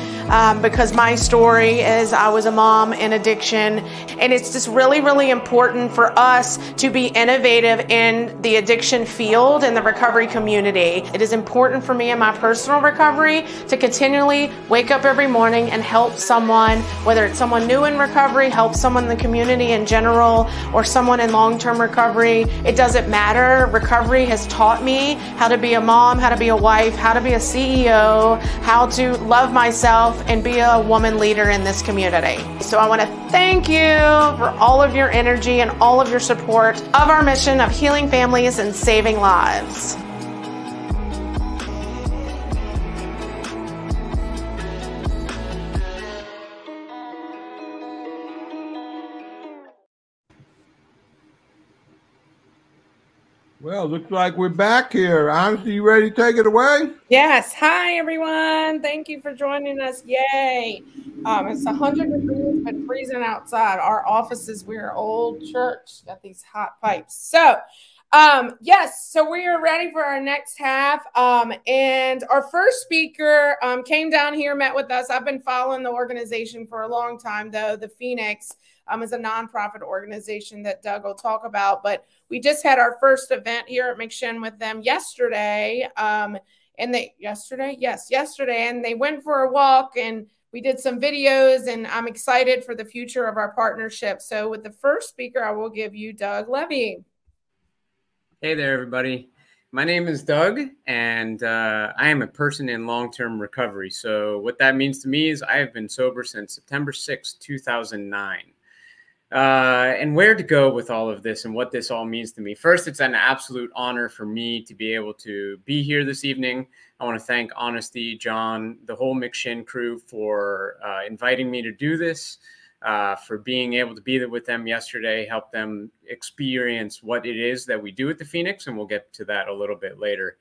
B: because my story is I was a mom in addiction, and it's just really, really important for us to be innovative in the addiction field and the recovery community. It is important for me in my personal recovery to continually wake up every morning and help someone, whether it's someone new in recovery, help someone in the community in general, or someone in long-term recovery. It doesn't matter. Recovery has taught me how to be a mom, how to be a wife, how to be a CEO, how to love myself and be a woman leader in this community. So I want to thank you for all of your energy and all of your support of our mission of healing families and saving lives.
A: Well, looks like we're back here. Honestly, you ready to take it away?
B: Yes. Hi, everyone. Thank you for joining us. Yay. It's 100 degrees, but freezing outside. Our offices, we're an old church, got these hot pipes. So, yes, so we are ready for our next half. And our first speaker came down here, met with us. I've been following the organization for a long time, though. The Phoenix is a nonprofit organization that Doug will talk about, but we just had our first event here at McShin with them yesterday. Yesterday, and they went for a walk and we did some videos, and I'm excited for the future of our partnership. So with the first speaker, I will give you Doug Levy.
H: Hey there, everybody. My name is Doug, and I am a person in long-term recovery. So what that means to me is I have been sober since September 6, 2009. And where to go with all of this and what this all means to me. First, it's an absolute honor for me to be able to be here this evening. I want to thank Honesty, John, the whole McShin crew for inviting me to do this, for being able to be there with them yesterday, help them experience what it is that we do at the Phoenix, and we'll get to that a little bit later.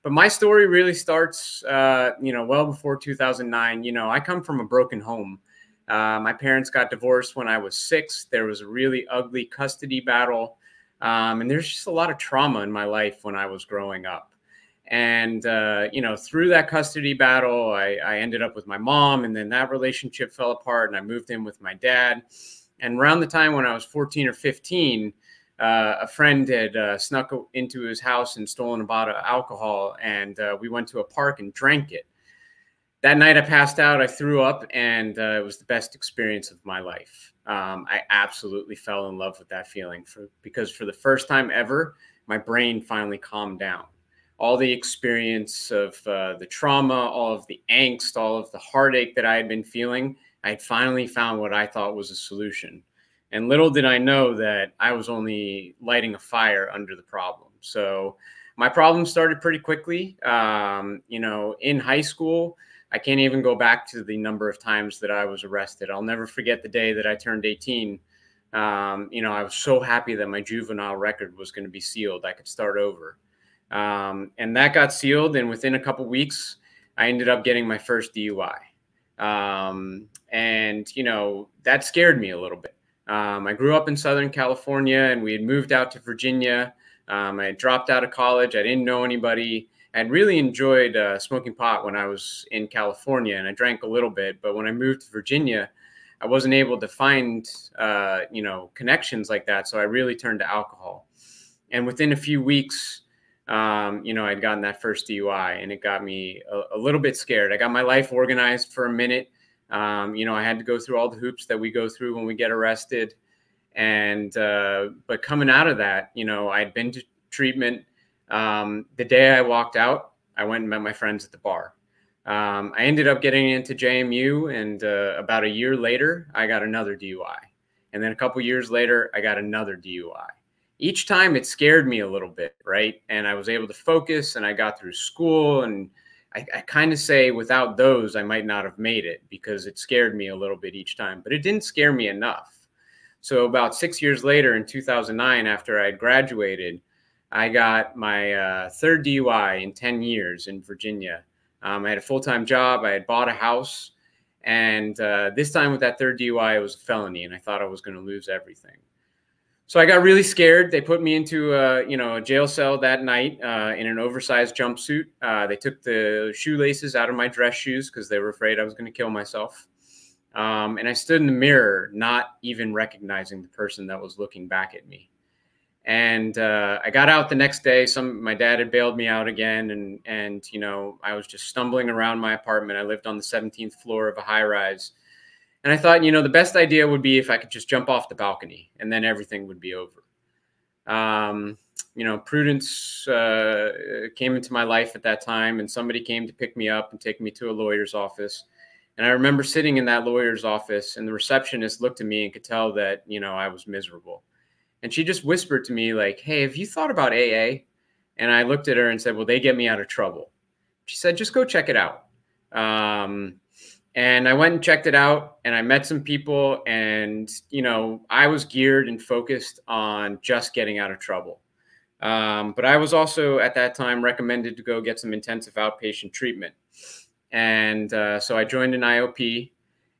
H: But my story really starts, well before 2009. I come from a broken home. My parents got divorced when I was 6. There was a really ugly custody battle. And there's just a lot of trauma in my life when I was growing up. And, through that custody battle, I ended up with my mom, and then that relationship fell apart, and I moved in with my dad. And around the time when I was 14 or 15, a friend had snuck into his house and stolen a bottle of alcohol, and we went to a park and drank it. That night I passed out, I threw up, and it was the best experience of my life. I absolutely fell in love with that feeling because for the first time ever, my brain finally calmed down. All the experience of the trauma, all of the angst, all of the heartache that I had been feeling, I had finally found what I thought was a solution. And little did I know that I was only lighting a fire under the problem. So my problem started pretty quickly. In high school, I can't even go back to the number of times that I was arrested. I'll never forget the day that I turned 18. I was so happy that my juvenile record was going to be sealed. I could start over. And that got sealed. And within a couple weeks, I ended up getting my first DUI. That scared me a little bit. I grew up in Southern California, and we had moved out to Virginia. I had dropped out of college. I didn't know anybody. I really enjoyed smoking pot when I was in California, and I drank a little bit. But when I moved to Virginia, I wasn't able to find, connections like that. So I really turned to alcohol. And within a few weeks, I'd gotten that first DUI, and it got me a little bit scared. I got my life organized for a minute. I had to go through all the hoops that we go through when we get arrested. But coming out of that, I'd been to treatment. The day I walked out, I went and met my friends at the bar. I ended up getting into JMU, and about a year later, I got another DUI. And then a couple years later, I got another DUI. Each time it scared me a little bit, right? And I was able to focus, and I got through school, and I kind of say without those, I might not have made it because it scared me a little bit each time, but it didn't scare me enough. So about 6 years later, in 2009, after I graduated, I got my third DUI in 10 years in Virginia. I had a full-time job. I had bought a house. And this time with that third DUI, it was a felony, and I thought I was going to lose everything. So I got really scared. They put me into a jail cell that night in an oversized jumpsuit. They took the shoelaces out of my dress shoes because they were afraid I was going to kill myself. And I stood in the mirror, not even recognizing the person that was looking back at me. And I got out the next day. My dad had bailed me out again. And I was just stumbling around my apartment. I lived on the 17th floor of a high rise. And I thought, the best idea would be if I could just jump off the balcony, and then everything would be over. Prudence came into my life at that time, and somebody came to pick me up and take me to a lawyer's office. And I remember sitting in that lawyer's office, and the receptionist looked at me and could tell that, I was miserable. And she just whispered to me like, "Hey, have you thought about AA?" And I looked at her and said, "Well, they get me out of trouble." She said, "Just go check it out." And I went and checked it out, and I met some people, and, I was geared and focused on just getting out of trouble. But I was also at that time recommended to go get some intensive outpatient treatment. And so I joined an IOP,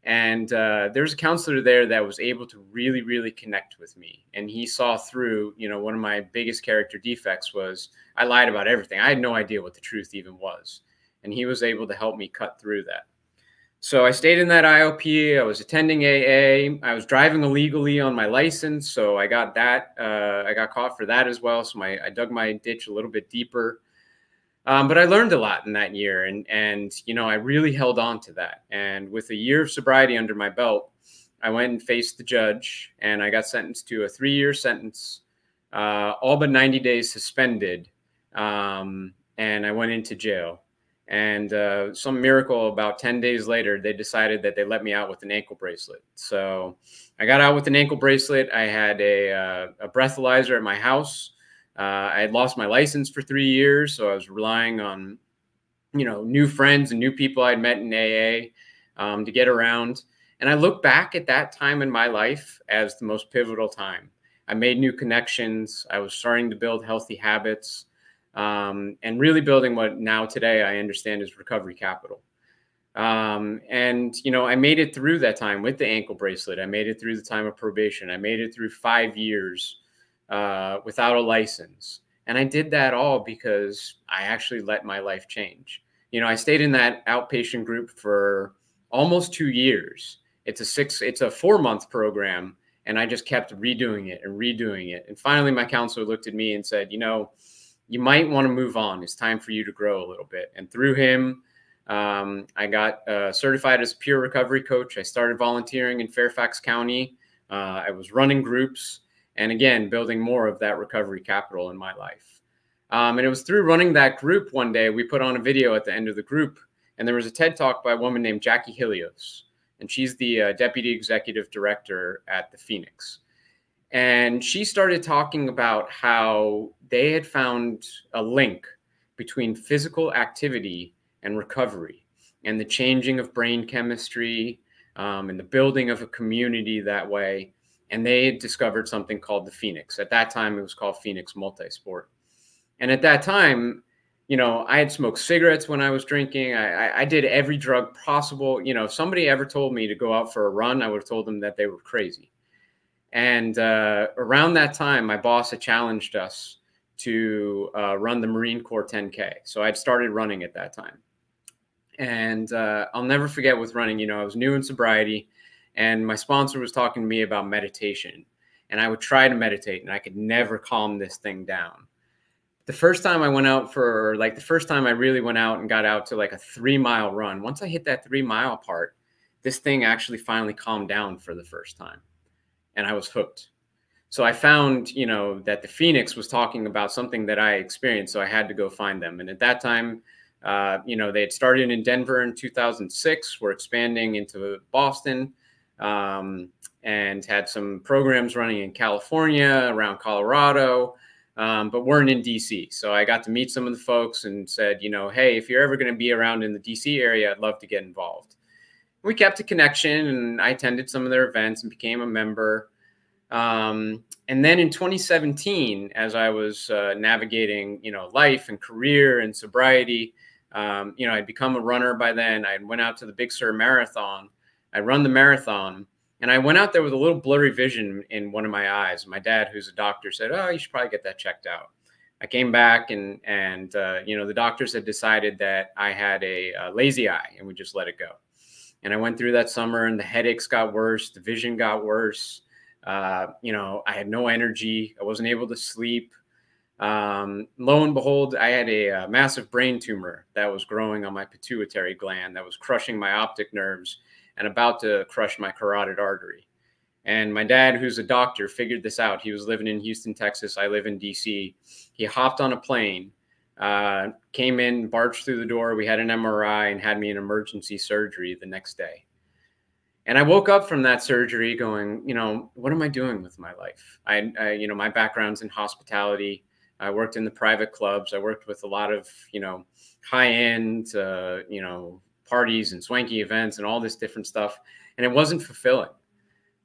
H: and there was a counselor there that was able to really, really connect with me. And he saw through, one of my biggest character defects was I lied about everything. I had no idea what the truth even was. And he was able to help me cut through that. So I stayed in that IOP. I was attending AA. I was driving illegally on my license. So I got that. I got caught for that as well. So I dug my ditch a little bit deeper. But I learned a lot in that year. And I really held on to that. And with a year of sobriety under my belt, I went and faced the judge, and I got sentenced to a 3-year sentence, all but 90 days suspended. And I went into jail. And some miracle, about 10 days later, they decided that they let me out with an ankle bracelet. So I got out with an ankle bracelet. I had a breathalyzer at my house. I had lost my license for 3 years, so I was relying on, new friends and new people I'd met in AA to get around. And I look back at that time in my life as the most pivotal time. I made new connections. I was starting to build healthy habits. and really building what now today I understand is recovery capital. And, you know, I made it through that time with the ankle bracelet. I made it through the time of probation. I made it through 5 years without a license. And I did that all because I actually let my life change. You know, I stayed in that outpatient group for almost 2 years. It's a 4-month program. And I just kept redoing it and redoing it. And finally, my counselor looked at me and said, you know, you might want to move on. It's time for you to grow a little bit. And through him, I got certified as a peer recovery coach. I started volunteering in Fairfax County. I was running groups and, again, building more of that recovery capital in my life. And it was through running that group one day, we put on a video at the end of the group, and there was a TED Talk by a woman named Jackie Helios. And she's the deputy executive director at the Phoenix. And she started talking about how they had found a link between physical activity and recovery and the changing of brain chemistry and the building of a community that way. And they had discovered something called the Phoenix. At that time, it was called Phoenix Multisport. And at that time, you know, I had smoked cigarettes when I was drinking. I did every drug possible. You know, if somebody ever told me to go out for a run, I would have told them that they were crazy. And around that time, my boss had challenged us to run the Marine Corps 10K. So I'd started running at that time. And I'll never forget with running, you know, I was new in sobriety, and my sponsor was talking to me about meditation. And I would try to meditate, and I could never calm this thing down. The first time I went out for, like, the first time I really went out and got out to like a 3-mile run, once I hit that 3-mile part, this thing actually finally calmed down for the first time. And I was hooked. So I found, you know, that the Phoenix was talking about something that I experienced. So I had to go find them. And at that time, you know, they had started in Denver in 2006. We're expanding into Boston, and had some programs running in California, around Colorado. But weren't in DC. So I got to meet some of the folks and said, you know, hey, if you're ever going to be around in the DC area, I'd love to get involved. We kept a connection, and I attended some of their events and became a member. And then in 2017, as I was navigating, you know, life and career and sobriety, you know, I'd become a runner by then. I went out to the Big Sur Marathon. I run the marathon. And I went out there with a little blurry vision in one of my eyes. My dad, who's a doctor, said, oh, you should probably get that checked out. I came back and you know, the doctors had decided that I had a lazy eye, and we just let it go. And I went through that summer, and the headaches got worse. The vision got worse. You know, I had no energy. I wasn't able to sleep. Lo and behold, I had a massive brain tumor that was growing on my pituitary gland that was crushing my optic nerves and about to crush my carotid artery. And my dad, who's a doctor, figured this out. He was living in Houston, Texas. I live in DC. He hopped on a plane, came in, barged through the door. We had an MRI and had me in emergency surgery the next day. And I woke up from that surgery going, you know, what am I doing with my life? You know, my background's in hospitality. I worked in the private clubs. I worked with a lot of, you know, high-end, you know, parties and swanky events and all this different stuff. And it wasn't fulfilling.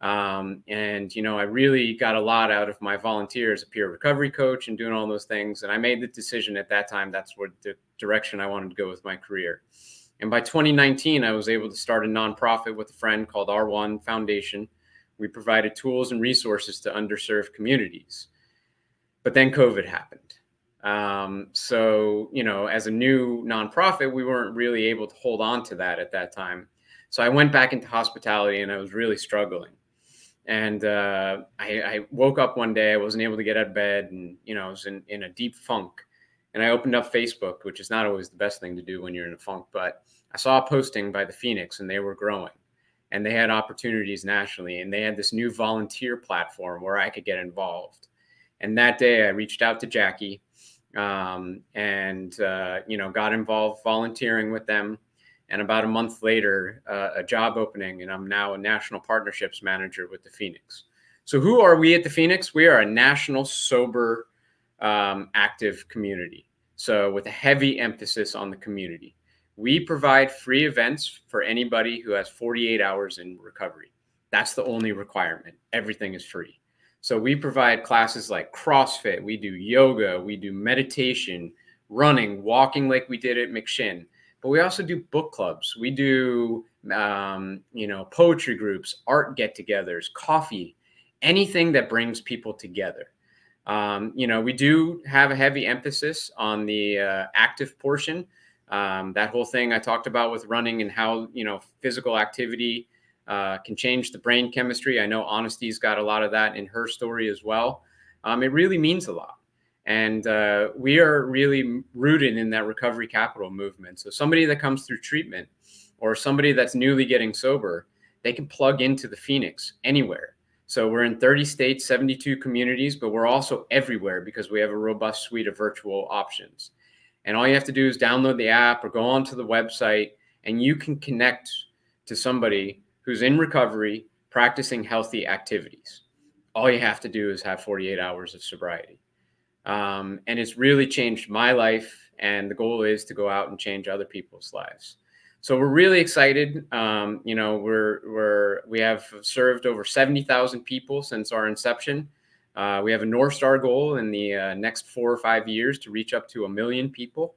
H: And, you know, I really got a lot out of my volunteer as a peer recovery coach and doing all those things. And I made the decision at that time, that's what the direction I wanted to go with my career. And by 2019, I was able to start a nonprofit with a friend called R1 Foundation. We provided tools and resources to underserved communities. But then COVID happened. So, you know, as a new nonprofit, we weren't really able to hold on to that at that time. So I went back into hospitality, and I was really struggling. And I woke up one day, I wasn't able to get out of bed, and, you know, I was in a deep funk. And I opened up Facebook, which is not always the best thing to do when you're in a funk, but I saw a posting by the Phoenix, and they were growing, and they had opportunities nationally, and they had this new volunteer platform where I could get involved. And that day I reached out to Jackie, and you know, got involved volunteering with them. And about a month later, a job opening, and I'm now a national partnerships manager with the Phoenix. So who are we at the Phoenix? We are a national sober, active community. So with a heavy emphasis on the community. We provide free events for anybody who has 48 hours in recovery. That's the only requirement. Everything is free. So we provide classes like CrossFit, we do yoga, we do meditation, running, walking like we did at McShin. But we also do book clubs. We do, poetry groups, art get-togethers, coffee, anything that brings people together. We do have a heavy emphasis on the active portion. That whole thing I talked about with running and how, physical activity can change the brain chemistry. I know Honesty's got a lot of that in her story as well. It really means a lot. And we are really rooted in that recovery capital movement. So somebody that comes through treatment or somebody that's newly getting sober, they can plug into the Phoenix anywhere. So we're in 30 states, 72 communities, but we're also everywhere because we have a robust suite of virtual options. And all you have to do is download the app or go onto the website, and you can connect to somebody who's in recovery, practicing healthy activities. All you have to do is have 48 hours of sobriety. And it's really changed my life. And the goal is to go out and change other people's lives. So we're really excited. We have served over 70,000 people since our inception. We have a North Star goal in the next 4 or 5 years to reach up to 1 million people.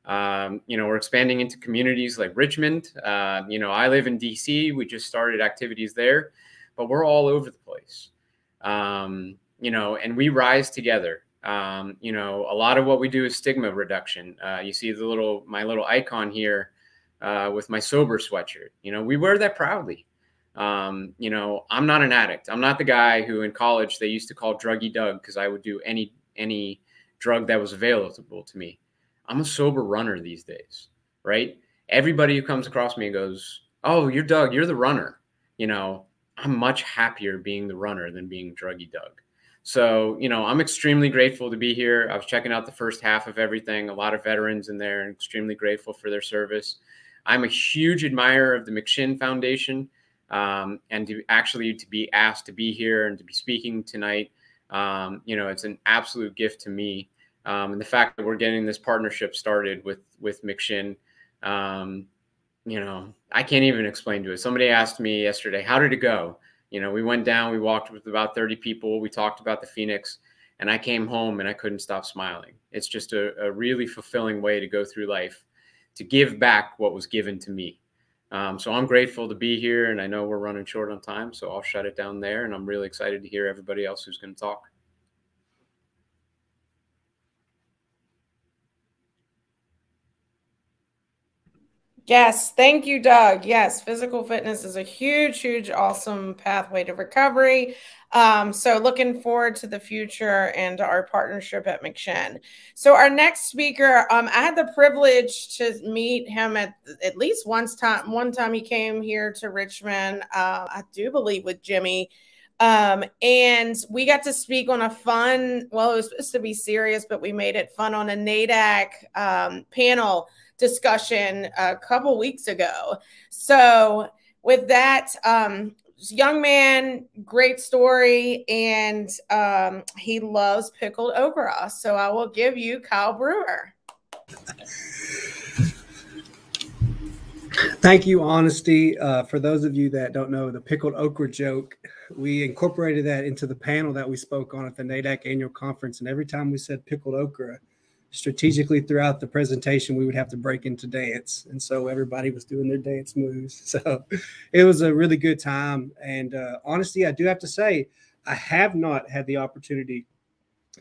H: We're expanding into communities like Richmond. I live in DC. We just started activities there, but we're all over the place. And we rise together. A lot of what we do is stigma reduction. You see my little icon here with my sober sweatshirt. We wear that proudly. I'm not an addict. I'm not the guy who in college they used to call druggy Doug because I would do any drug that was available to me. I'm a sober runner these days, right? Everybody who comes across me goes, "Oh, you're Doug. You're the runner." I'm much happier being the runner than being druggy Doug. So, I'm extremely grateful to be here. I was checking out the first half of everything. A lot of veterans in there, and extremely grateful for their service. I'm a huge admirer of the McShin Foundation. And to be asked to be here and to be speaking tonight, it's an absolute gift to me. And the fact that we're getting this partnership started with McShin, I can't even explain to it. Somebody asked me yesterday, how did it go? We went down, we walked with about 30 people. We talked about the Phoenix, and I came home and I couldn't stop smiling. It's just a really fulfilling way to go through life, to give back what was given to me. So I'm grateful to be here, and I know we're running short on time, so I'll shut it down there. And I'm really excited to hear everybody else who's going to talk.
B: Yes, thank you, Doug. Yes, physical fitness is a huge, awesome pathway to recovery. So looking forward to the future and to our partnership at McShin. So our next speaker, I had the privilege to meet him at least one time he came here to Richmond, I do believe with Jimmy. And we got to speak on a fun, it was supposed to be serious, but we made it fun on a NADAC panel discussion a couple weeks ago. So with that, young man, great story, and he loves pickled okra. So I will give you Kyle Brewer.
I: Thank you, Honesty. For those of you that don't know the pickled okra joke, we incorporated that into the panel that we spoke on at the NADAC annual conference. And every time we said pickled okra, strategically throughout the presentation, we would have to break into dance. And so everybody was doing their dance moves. So it was a really good time. And honestly, I do have to say, I have not had the opportunity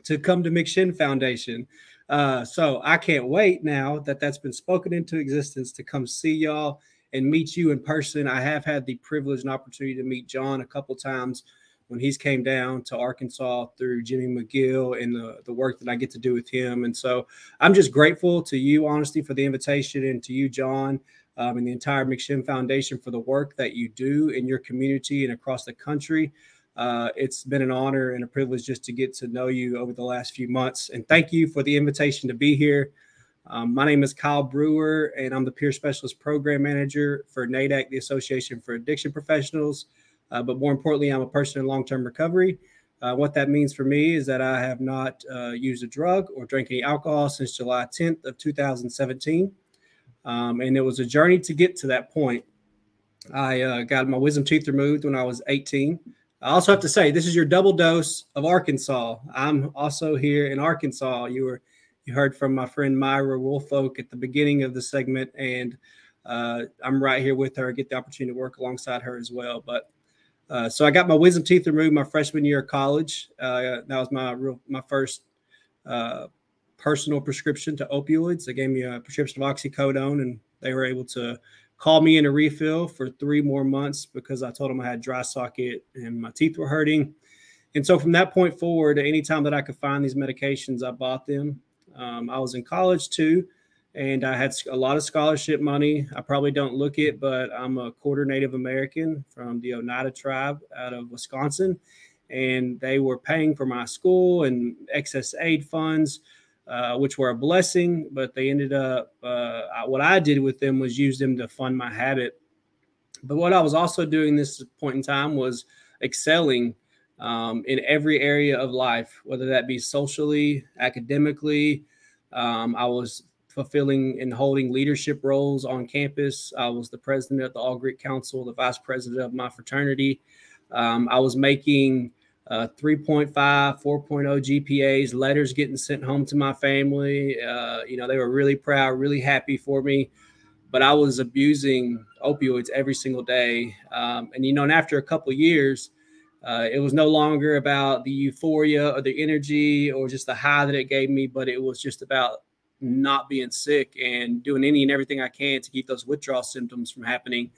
I: to come to McShin Foundation. So I can't wait now that that's been spoken into existence to come see y'all and meet you in person. I have had the privilege and opportunity to meet John a couple times when he's came down to Arkansas through Jimmy McGill and the work that I get to do with him. And so I'm just grateful to you, Honesty, for the invitation, and to you, John, and the entire McShin Foundation for the work that you do in your community and across the country. It's been an honor and a privilege just to get to know you over the last few months. And thank you for the invitation to be here. My name is Kyle Brewer, and I'm the Peer Specialist Program Manager for NADAC, the Association for Addiction Professionals. But more importantly, I'm a person in long-term recovery. What that means for me is that I have not used a drug or drank any alcohol since July 10th of 2017. And it was a journey to get to that point. I got my wisdom teeth removed when I was 18. I also have to say, this is your double dose of Arkansas. I'm also here in Arkansas. You heard from my friend Myra Woolfolk at the beginning of the segment, and I'm right here with her. I get the opportunity to work alongside her as well. But so I got my wisdom teeth removed my freshman year of college. That was my first personal prescription to opioids. They gave me a prescription of oxycodone, and they were able to call me in a refill for 3 more months because I told them I had dry socket and my teeth were hurting. And so from that point forward, anytime that I could find these medications, I bought them. I was in college too, and I had a lot of scholarship money. I probably don't look it, but I'm a quarter Native American from the Oneida tribe out of Wisconsin, and they were paying for my school and excess aid funds, which were a blessing, but they ended up, what I did with them was use them to fund my habit. But what I was also doing this point in time was excelling in every area of life, whether that be socially, academically. I was fulfilling and holding leadership roles on campus. I was the president of the All Greek Council, the vice president of my fraternity. I was making 3.5, 4.0 GPAs, letters getting sent home to my family. They were really proud, really happy for me, but I was abusing opioids every single day. And after a couple of years, it was no longer about the euphoria or the energy or just the high that it gave me, but it was just about not being sick and doing any and everything I can to keep those withdrawal symptoms from happening.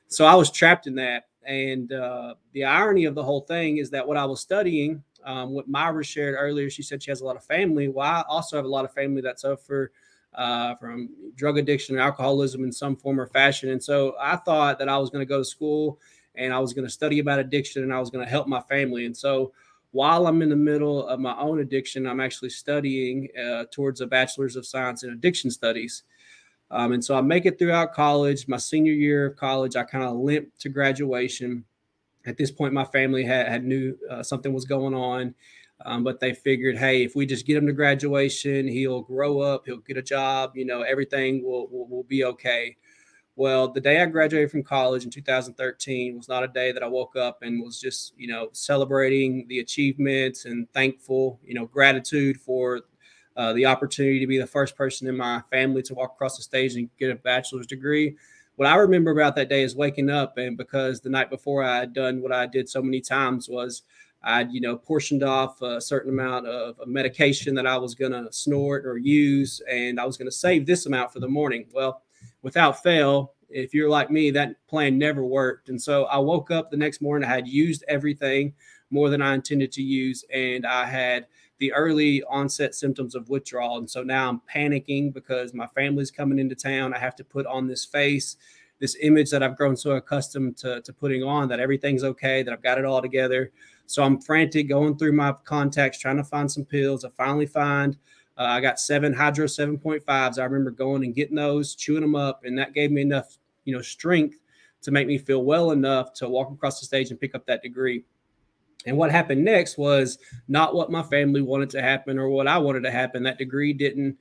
I: So I was trapped in that. And the irony of the whole thing is that what I was studying, what Myra shared earlier, she said she has a lot of family. Well, I also have a lot of family that suffer from drug addiction or alcoholism in some form or fashion. And so I thought that I was going to go to school and I was going to study about addiction and I was going to help my family. And so while I'm in the middle of my own addiction, I'm actually studying towards a bachelor's of science in addiction studies. And so I make it throughout college. My senior year of college, I kind of limped to graduation. At this point, my family had knew something was going on, but they figured, hey, if we just get him to graduation, he'll grow up, he'll get a job, everything will be okay. Well, the day I graduated from college in 2013 was not a day that I woke up and was just, celebrating the achievements and thankful, gratitude for the opportunity to be the first person in my family to walk across the stage and get a bachelor's degree. What I remember about that day is waking up, and because the night before I had done what I did so many times was I'd, portioned off a certain amount of medication that I was going to snort or use, and I was going to save this amount for the morning. Well, without fail, if you're like me, that plan never worked. And so I woke up the next morning, I had used everything more than I intended to use, and I had the early onset symptoms of withdrawal. And so now I'm panicking because my family's coming into town. I have to put on this face, this image that I've grown so accustomed to putting on, that everything's okay, that I've got it all together. So I'm frantic, going through my contacts, trying to find some pills. I finally find, I got 7 Hydro 7.5s. I remember going and getting those, chewing them up. And that gave me enough, strength to make me feel well enough to walk across the stage and pick up that degree. And what happened next was not what my family wanted to happen or what I wanted to happen. That degree didn't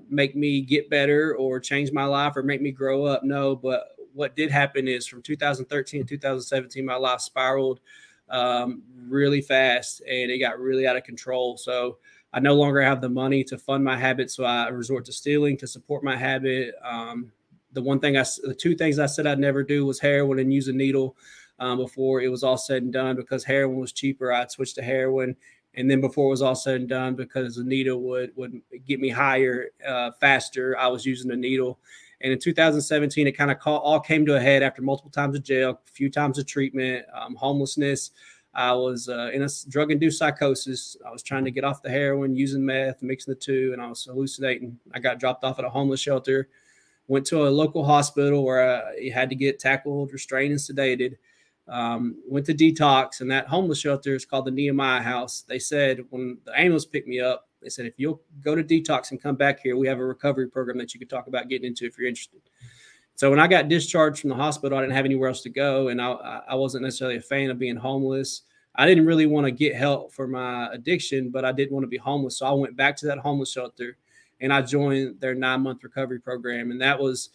I: make me get better or change my life or make me grow up. No, but what did happen is from 2013 to 2017, my life spiraled really fast and it got really out of control. So I no longer have the money to fund my habit. So I resort to stealing to support my habit. The 2 things I said I'd never do was heroin and use a needle. Before it was all said and done, because heroin was cheaper, I'd switch to heroin. And then before it was all said and done, because the needle would get me higher faster, I was using the needle. And in 2017, it kind of all came to a head after multiple times of jail, a few times of treatment, homelessness. I was in a drug-induced psychosis. I was trying to get off the heroin, using meth, mixing the two, and I was hallucinating. I got dropped off at a homeless shelter, went to a local hospital where I had to get tackled, restrained, and sedated. Went to detox, and that homeless shelter is called the Nehemiah House. They said when the ambulance picked me up, they said, if you'll go to detox and come back here, we have a recovery program that you could talk about getting into if you're interested. So when I got discharged from the hospital, I didn't have anywhere else to go, and I wasn't necessarily a fan of being homeless. I didn't really want to get help for my addiction, but I didn't want to be homeless. So I went back to that homeless shelter, and I joined their 9-month recovery program, and that was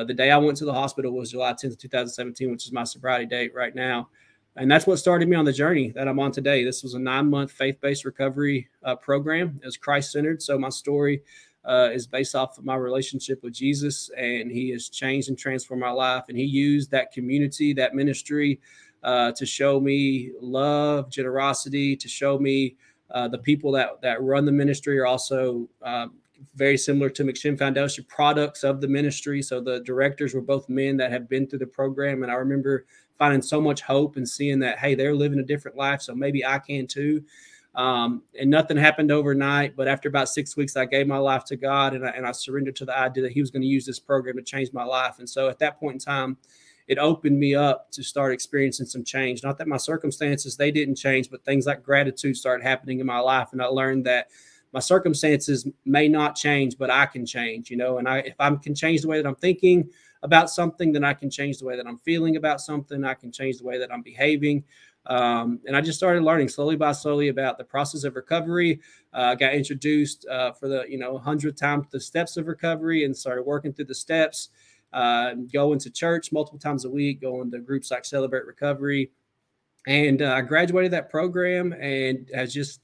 I: the day I went to the hospital was July 10th, 2017, which is my sobriety date right now. And that's what started me on the journey that I'm on today. This was a 9-month faith-based recovery program. It was Christ-centered. So my story is based off of my relationship with Jesus, and he has changed and transformed my life. And he used that community, that ministry, to show me love, generosity, to show me the people that run the ministry are also very similar to McShin Foundation, products of the ministry. So the directors were both men that have been through the program. And I remember finding so much hope and seeing that, hey, they're living a different life, so maybe I can too. And nothing happened overnight, but after about 6 weeks, I gave my life to God, and I surrendered to the idea that he was going to use this program to change my life. And so at that point in time, it opened me up to start experiencing some change. Not that my circumstances, they didn't change, but things like gratitude started happening in my life. And I learned that my circumstances may not change, but I can change, and if I can change the way that I'm thinking about something, then I can change the way that I'm feeling about something. I can change the way that I'm behaving. And I just started learning slowly by slowly about the process of recovery. I got introduced for the 100th time the steps of recovery, and started working through the steps, going to church multiple times a week, going to groups like Celebrate Recovery. And I graduated that program and has just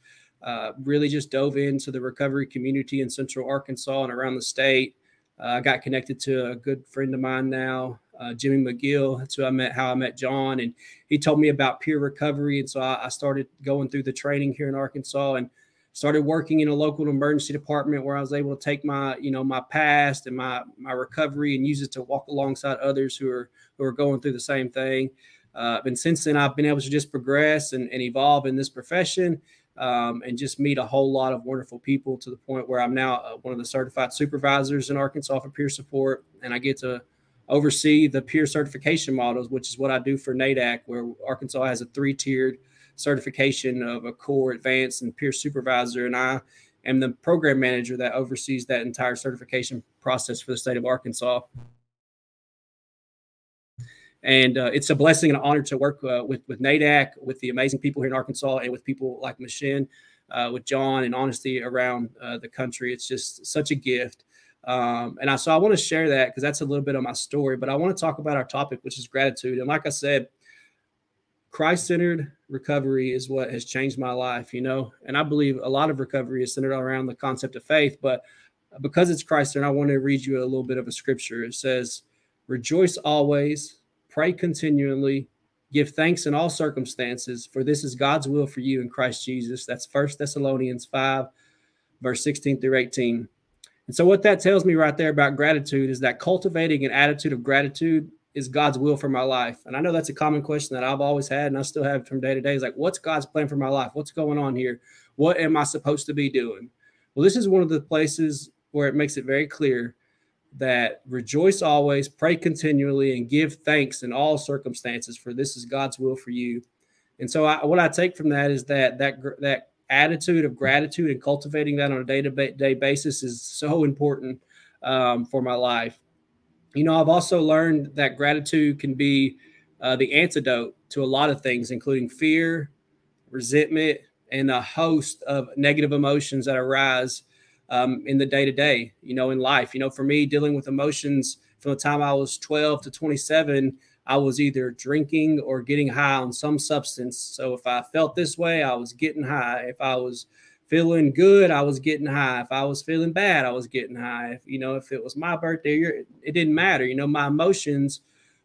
I: really just dove into the recovery community in Central Arkansas and around the state. I got connected to a good friend of mine now, Jimmy McGill. That's how I met John. And he told me about peer recovery. And so I started going through the training here in Arkansas and started working in a local emergency department where I was able to take my, my past and my recovery and use it to walk alongside others who are going through the same thing. And since then, I've been able to just progress and evolve in this profession. And just meet a whole lot of wonderful people to the point where I'm now one of the certified supervisors in Arkansas for peer support. And I get to oversee the peer certification models, which is what I do for NADAC, where Arkansas has a 3-tiered certification of a core, advanced, and peer supervisor. And I am the program manager that oversees that entire certification process for the state of Arkansas. And it's a blessing and an honor to work with NADAC, with the amazing people here in Arkansas, and with people like McShin, with John, and honestly around the country. It's just such a gift. So I want to share that because that's a little bit of my story. But I want to talk about our topic, which is gratitude. And like I said, Christ-centered recovery is what has changed my life, And I believe a lot of recovery is centered around the concept of faith. But because it's Christ-centered, I want to read you a little bit of a scripture. It says, "Rejoice always, pray continually, give thanks in all circumstances, for this is God's will for you in Christ Jesus." That's 1 Thessalonians 5, verse 16 through 18. And so what that tells me right there about gratitude is that cultivating an attitude of gratitude is God's will for my life. And I know that's a common question that I've always had, and I still have from day to day. Is like, what's God's plan for my life? What's going on here? What am I supposed to be doing? Well, this is one of the places where it makes it very clear that rejoice always, pray continually, and give thanks in all circumstances, for this is God's will for you. And so what I take from that is that attitude of gratitude and cultivating that on a day-to-day basis is so important for my life. I've also learned that gratitude can be the antidote to a lot of things, including fear, resentment, and a host of negative emotions that arise in the day-to-day, in life. For me, dealing with emotions from the time I was 12 to 27, I was either drinking or getting high on some substance. So if I felt this way, I was getting high. If I was feeling good, I was getting high. If I was feeling bad, I was getting high. If it was my birthday, it didn't matter. My emotions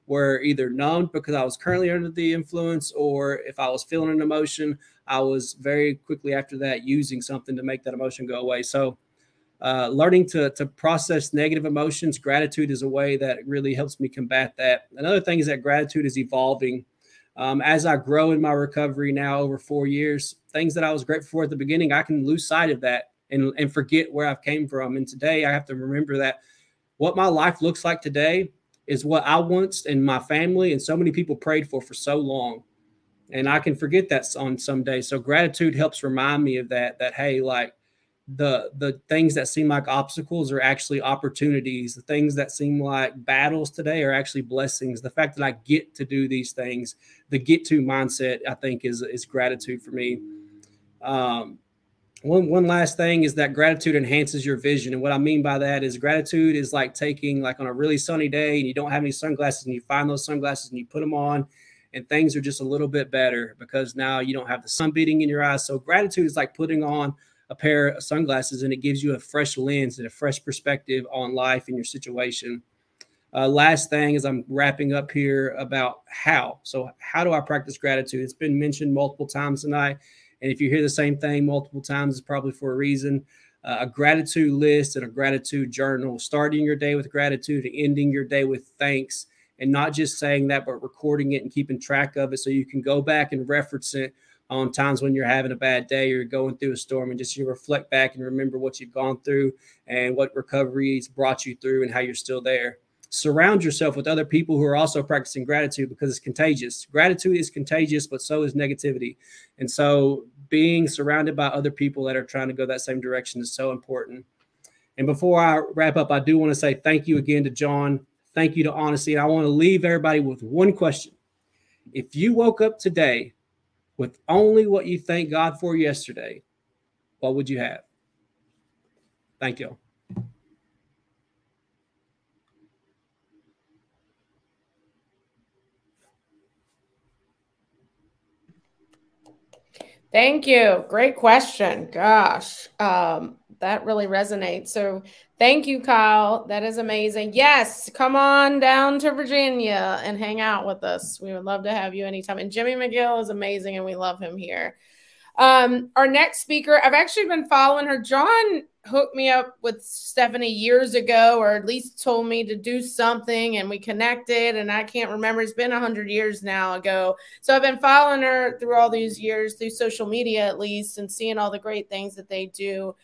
I: were either numbed because I was currently under the influence, or if I was feeling an emotion, I was very quickly after that using something to make that emotion go away. So learning to process negative emotions, gratitude is a way that really helps me combat that. Another thing is that gratitude is evolving. As I grow in my recovery now over 4 years, things that I was grateful for at the beginning, I can lose sight of that and forget where I've came from. And today I have to remember that what my life looks like today is what I once and my family and so many people prayed for so long. And I can forget that on some days. So gratitude helps remind me of that, hey, like, the things that seem like obstacles are actually opportunities. The things that seem like battles today are actually blessings. The fact that I get to do these things, the get to mindset, I think is gratitude for me. One last thing is that gratitude enhances your vision. And what I mean by that is gratitude is like taking, like, on a really sunny day and you don't have any sunglasses, and you find those sunglasses and you put them on and things are just a little bit better because now you don't have the sun beating in your eyes. So gratitude is like putting on a pair of sunglasses, and it gives you a fresh lens and a fresh perspective on life and your situation. Last thing as I'm wrapping up here about how. So how do I practice gratitude? It's been mentioned multiple times tonight. And if you hear the same thing multiple times, it's probably for a reason. A gratitude list and a gratitude journal, starting your day with gratitude and ending your day with thanks, and not just saying that, but recording it and keeping track of it so you can go back and reference it on times when you're having a bad day or you're going through a storm, and just you reflect back and remember what you've gone through and what recoveries brought you through and how you're still there. Surround yourself with other people who are also practicing gratitude because it's contagious. Gratitude is contagious, but so is negativity. And so being surrounded by other people that are trying to go that same direction is so important. And before I wrap up, I do want to say thank you again to John. Thank you to Honesty. And I want to leave everybody with one question. If you woke up today with only what you thank God for yesterday, what would you have? Thank you.
B: Thank you. Great question. Gosh, that really resonates. So thank you, Kyle. That is amazing. Yes, come on down to Virginia and hang out with us. We would love to have you anytime. And Jimmy McGill is amazing, and we love him here. Our next speaker, I've actually been following her. John hooked me up with Stephanie years ago, or at least told me to do something, and we connected, and I can't remember. It's been 100 years now ago. So I've been following her through all these years, through social media at least, and seeing all the great things that they do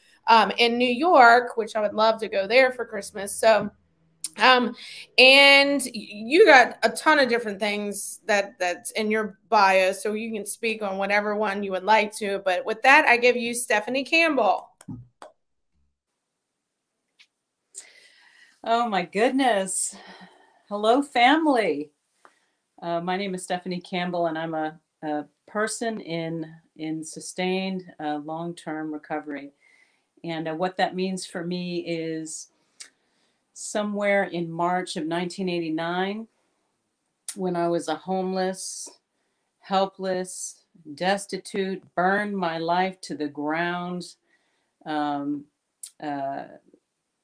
B: in New York, which I would love to go there for Christmas. So and you got a ton of different things that's in your bio, so you can speak on whatever one you would like to. But with that, I give you Stephanie Campbell.
J: Oh my goodness. Hello, family. My name is Stephanie Campbell, and I'm a person in sustained long-term recovery. And what that means for me is somewhere in March of 1989, when I was a homeless, helpless, destitute, burned my life to the ground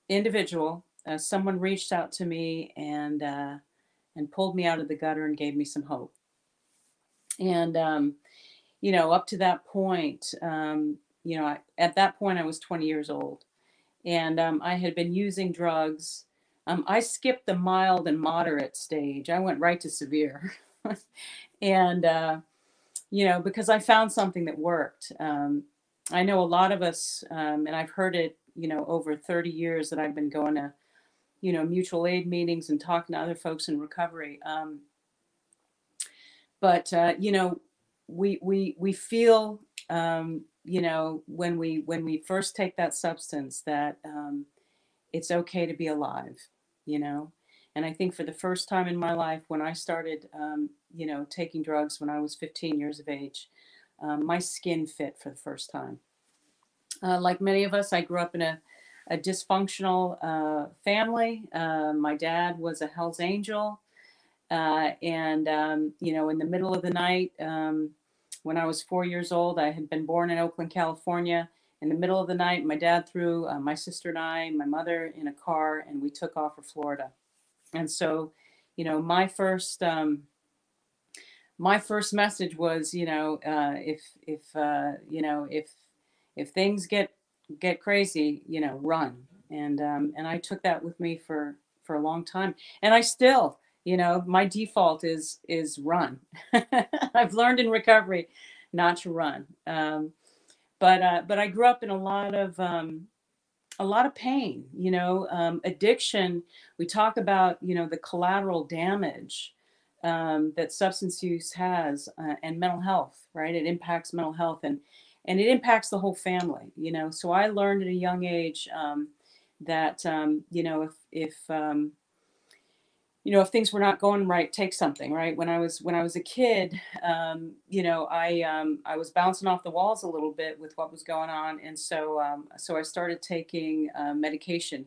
J: individual, someone reached out to me and pulled me out of the gutter and gave me some hope. And you know, up to that point, you know, at that point I was 20 years old. And I had been using drugs. I skipped the mild and moderate stage. I went right to severe. And, you know, because I found something that worked. I know a lot of us, and I've heard it, you know, over 30 years that I've been going to, you know, mutual aid meetings and talking to other folks in recovery. But you know, we feel, you know, when we first take that substance, that it's okay to be alive, you know. And I think for the first time in my life, when I started, you know, taking drugs when I was 15 years of age, my skin fit for the first time. Like many of us, I grew up in a dysfunctional family. My dad was a Hell's Angel. And you know, in the middle of the night, when I was 4 years old, I had been born in Oakland, California. In the middle of the night, my dad threw my sister and I, my mother, in a car, and we took off for Florida. And so, you know, my first message was, you know, you know, if things get crazy, you know, run. And I took that with me for a long time, and I still. You know, my default is run. I've learned in recovery not to run. But I grew up in a lot of pain. You know, addiction. We talk about, you know, the collateral damage that substance use has, and mental health. Right? It impacts mental health, and it impacts the whole family. You know, so I learned at a young age that you know, if you know, if things were not going right, take something, right? When I was a kid, you know, I was bouncing off the walls a little bit with what was going on. And so I started taking medication.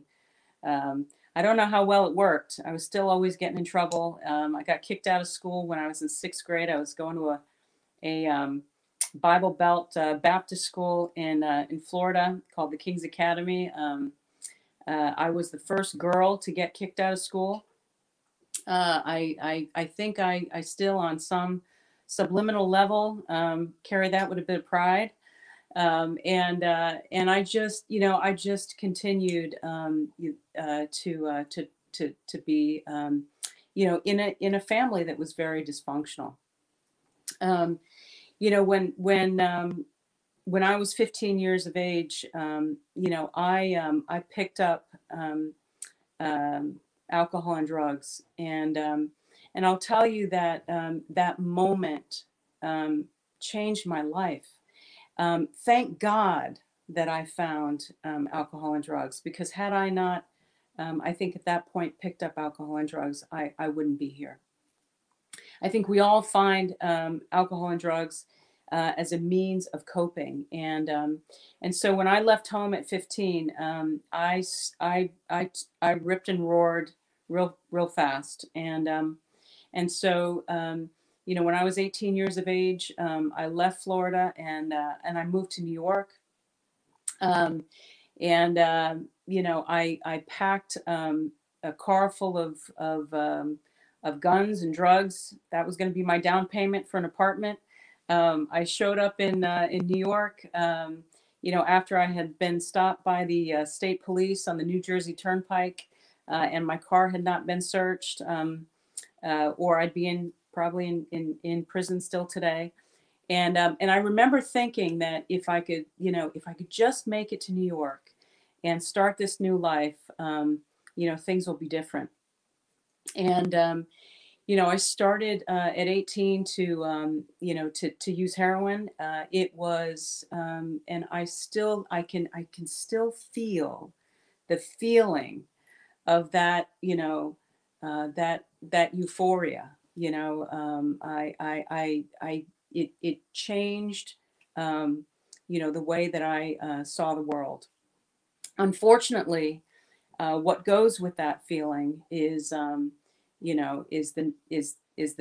J: I don't know how well it worked. I was still always getting in trouble. I got kicked out of school when I was in 6th grade. I was going to a Bible Belt Baptist school in Florida called the King's Academy. I was the first girl to get kicked out of school. I think I still, on some subliminal level, carry that with a bit of pride. And I just, I just continued to be, in a family that was very dysfunctional. When I was 15 years of age, I picked up alcohol and drugs, and I'll tell you that that moment changed my life. Thank God that I found alcohol and drugs, because had I not, I think at that point picked up alcohol and drugs, I wouldn't be here. I think we all find alcohol and drugs as a means of coping, and so when I left home at 15, I ripped and roared real fast, and so when I was 18 years of age, I left Florida and I moved to New York, I packed a car full of guns and drugs. That was going to be my down payment for an apartment. I showed up in New York, after I had been stopped by the state police on the New Jersey Turnpike, and my car had not been searched, or I'd be probably in prison still today. And I remember thinking that if I could just make it to New York and start this new life, things will be different. And I started at 18 to use heroin. It was, and I can still feel the feeling of that, that euphoria. It changed, the way that I saw the world. Unfortunately, what goes with that feeling is the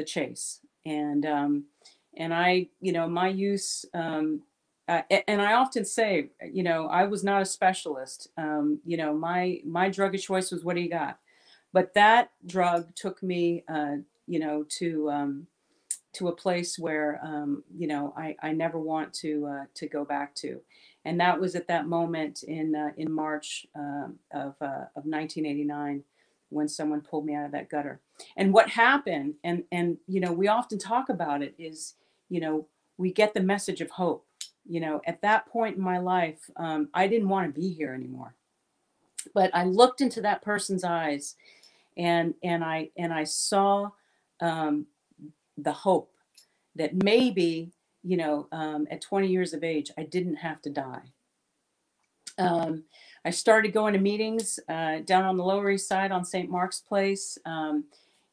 J: chase, and I, my use, and I often say, I was not a specialist. My drug of choice was what do you got, but that drug took me, to a place where, I never want to go back to. And that was at that moment in March of 1989, when someone pulled me out of that gutter. And what happened, and we often talk about it, is, we get the message of hope. At that point in my life, I didn't want to be here anymore. But I looked into that person's eyes, and I saw the hope that maybe, at 20 years of age, I didn't have to die. I started going to meetings down on the Lower East Side on St. Mark's Place, and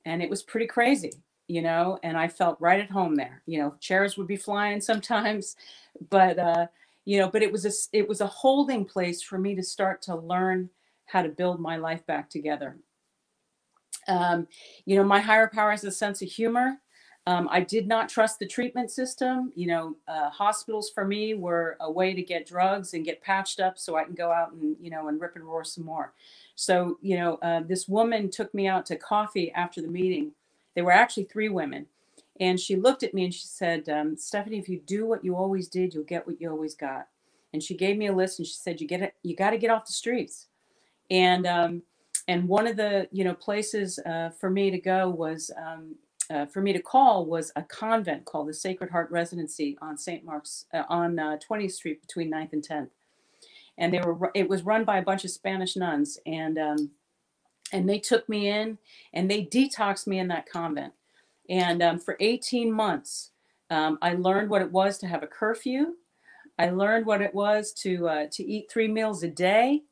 J: it was pretty crazy, and I felt right at home there. Chairs would be flying sometimes, but but it was a holding place for me to start to learn how to build my life back together. My higher power has a sense of humor. I did not trust the treatment system. Hospitals for me were a way to get drugs and get patched up so I can go out and, and rip and roar some more. So, this woman took me out to coffee after the meeting. There were actually 3 women. And she looked at me and she said, Stephanie, if you do what you always did, you'll get what you always got. And she gave me a list and she said, you got to get off the streets. And one of the, places for me to go was, for me to call was a convent called the Sacred Heart Residency on St. Mark's on 20th Street between 9th and 10th. And it was run by a bunch of Spanish nuns, and they took me in and they detoxed me in that convent. And for 18 months, I learned what it was to have a curfew. I learned what it was to eat 3 meals a day.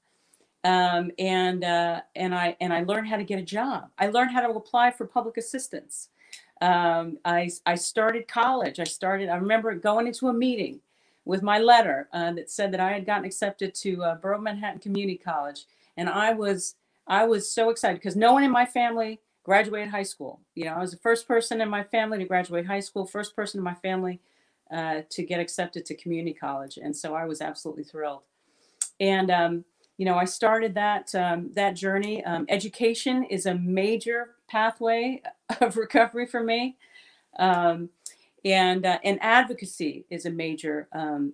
J: And I learned how to get a job. I learned how to apply for public assistance. I started college. I remember going into a meeting with my letter that said that I had gotten accepted to Borough Manhattan Community College. And I was I was so excited because no one in my family graduated high school. You know, I was the first person in my family to graduate high school, first person in my family to get accepted to community college. And so I was absolutely thrilled. And, you know, I started that, that journey. Education is a major pathway of recovery for me. And advocacy is a major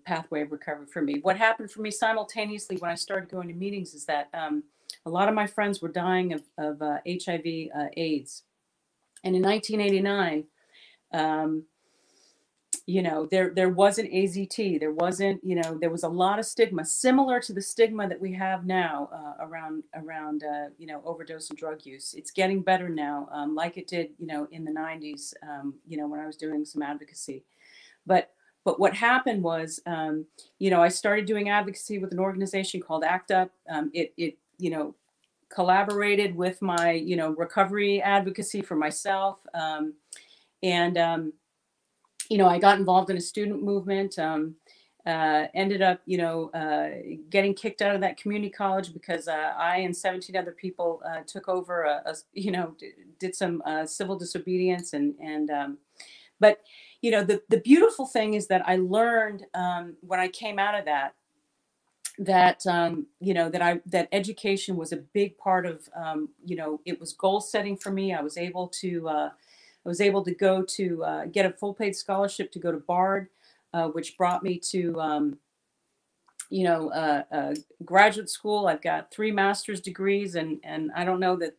J: pathway of recovery for me. What happened for me simultaneously when I started going to meetings is that a lot of my friends were dying of HIV AIDS. And in 1989, you know, there wasn't AZT. There wasn't, you know, there was a lot of stigma similar to the stigma that we have now around you know, overdose and drug use. It's getting better now, like it did, you know, in the 90s, you know, when I was doing some advocacy. But what happened was, you know, I started doing advocacy with an organization called ACT UP. It you know, collaborated with my, you know, recovery advocacy for myself. You know, I got involved in a student movement, ended up, you know, getting kicked out of that community college because I and 17 other people took over, you know, did some civil disobedience. But, you know, the beautiful thing is that I learned when I came out of that, you know, that education was a big part of, you know, it was goal setting for me. I was able to go to get a full paid scholarship to go to Bard, which brought me to, you know, graduate school. I've got 3 master's degrees, and I don't know that,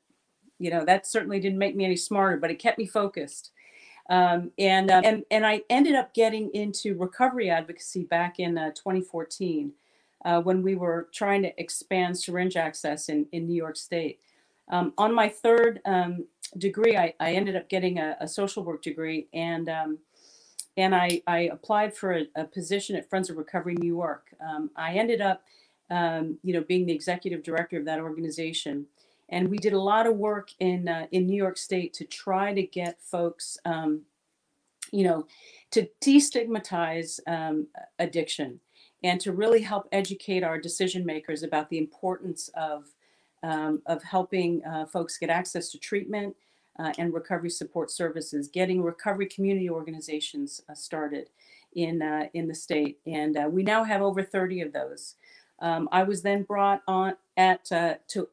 J: you know, that certainly didn't make me any smarter, but it kept me focused. And I ended up getting into recovery advocacy back in 2014 when we were trying to expand syringe access in New York State. On my 3rd degree, I ended up getting a social work degree, and I applied for a position at Friends of Recovery New York. I ended up, you know, being the executive director of that organization, and we did a lot of work in New York State to try to get folks, you know, to destigmatize addiction and to really help educate our decision makers about the importance of helping folks get access to treatment and recovery support services, getting recovery community organizations started in the state. And we now have over 30 of those. I was then brought on at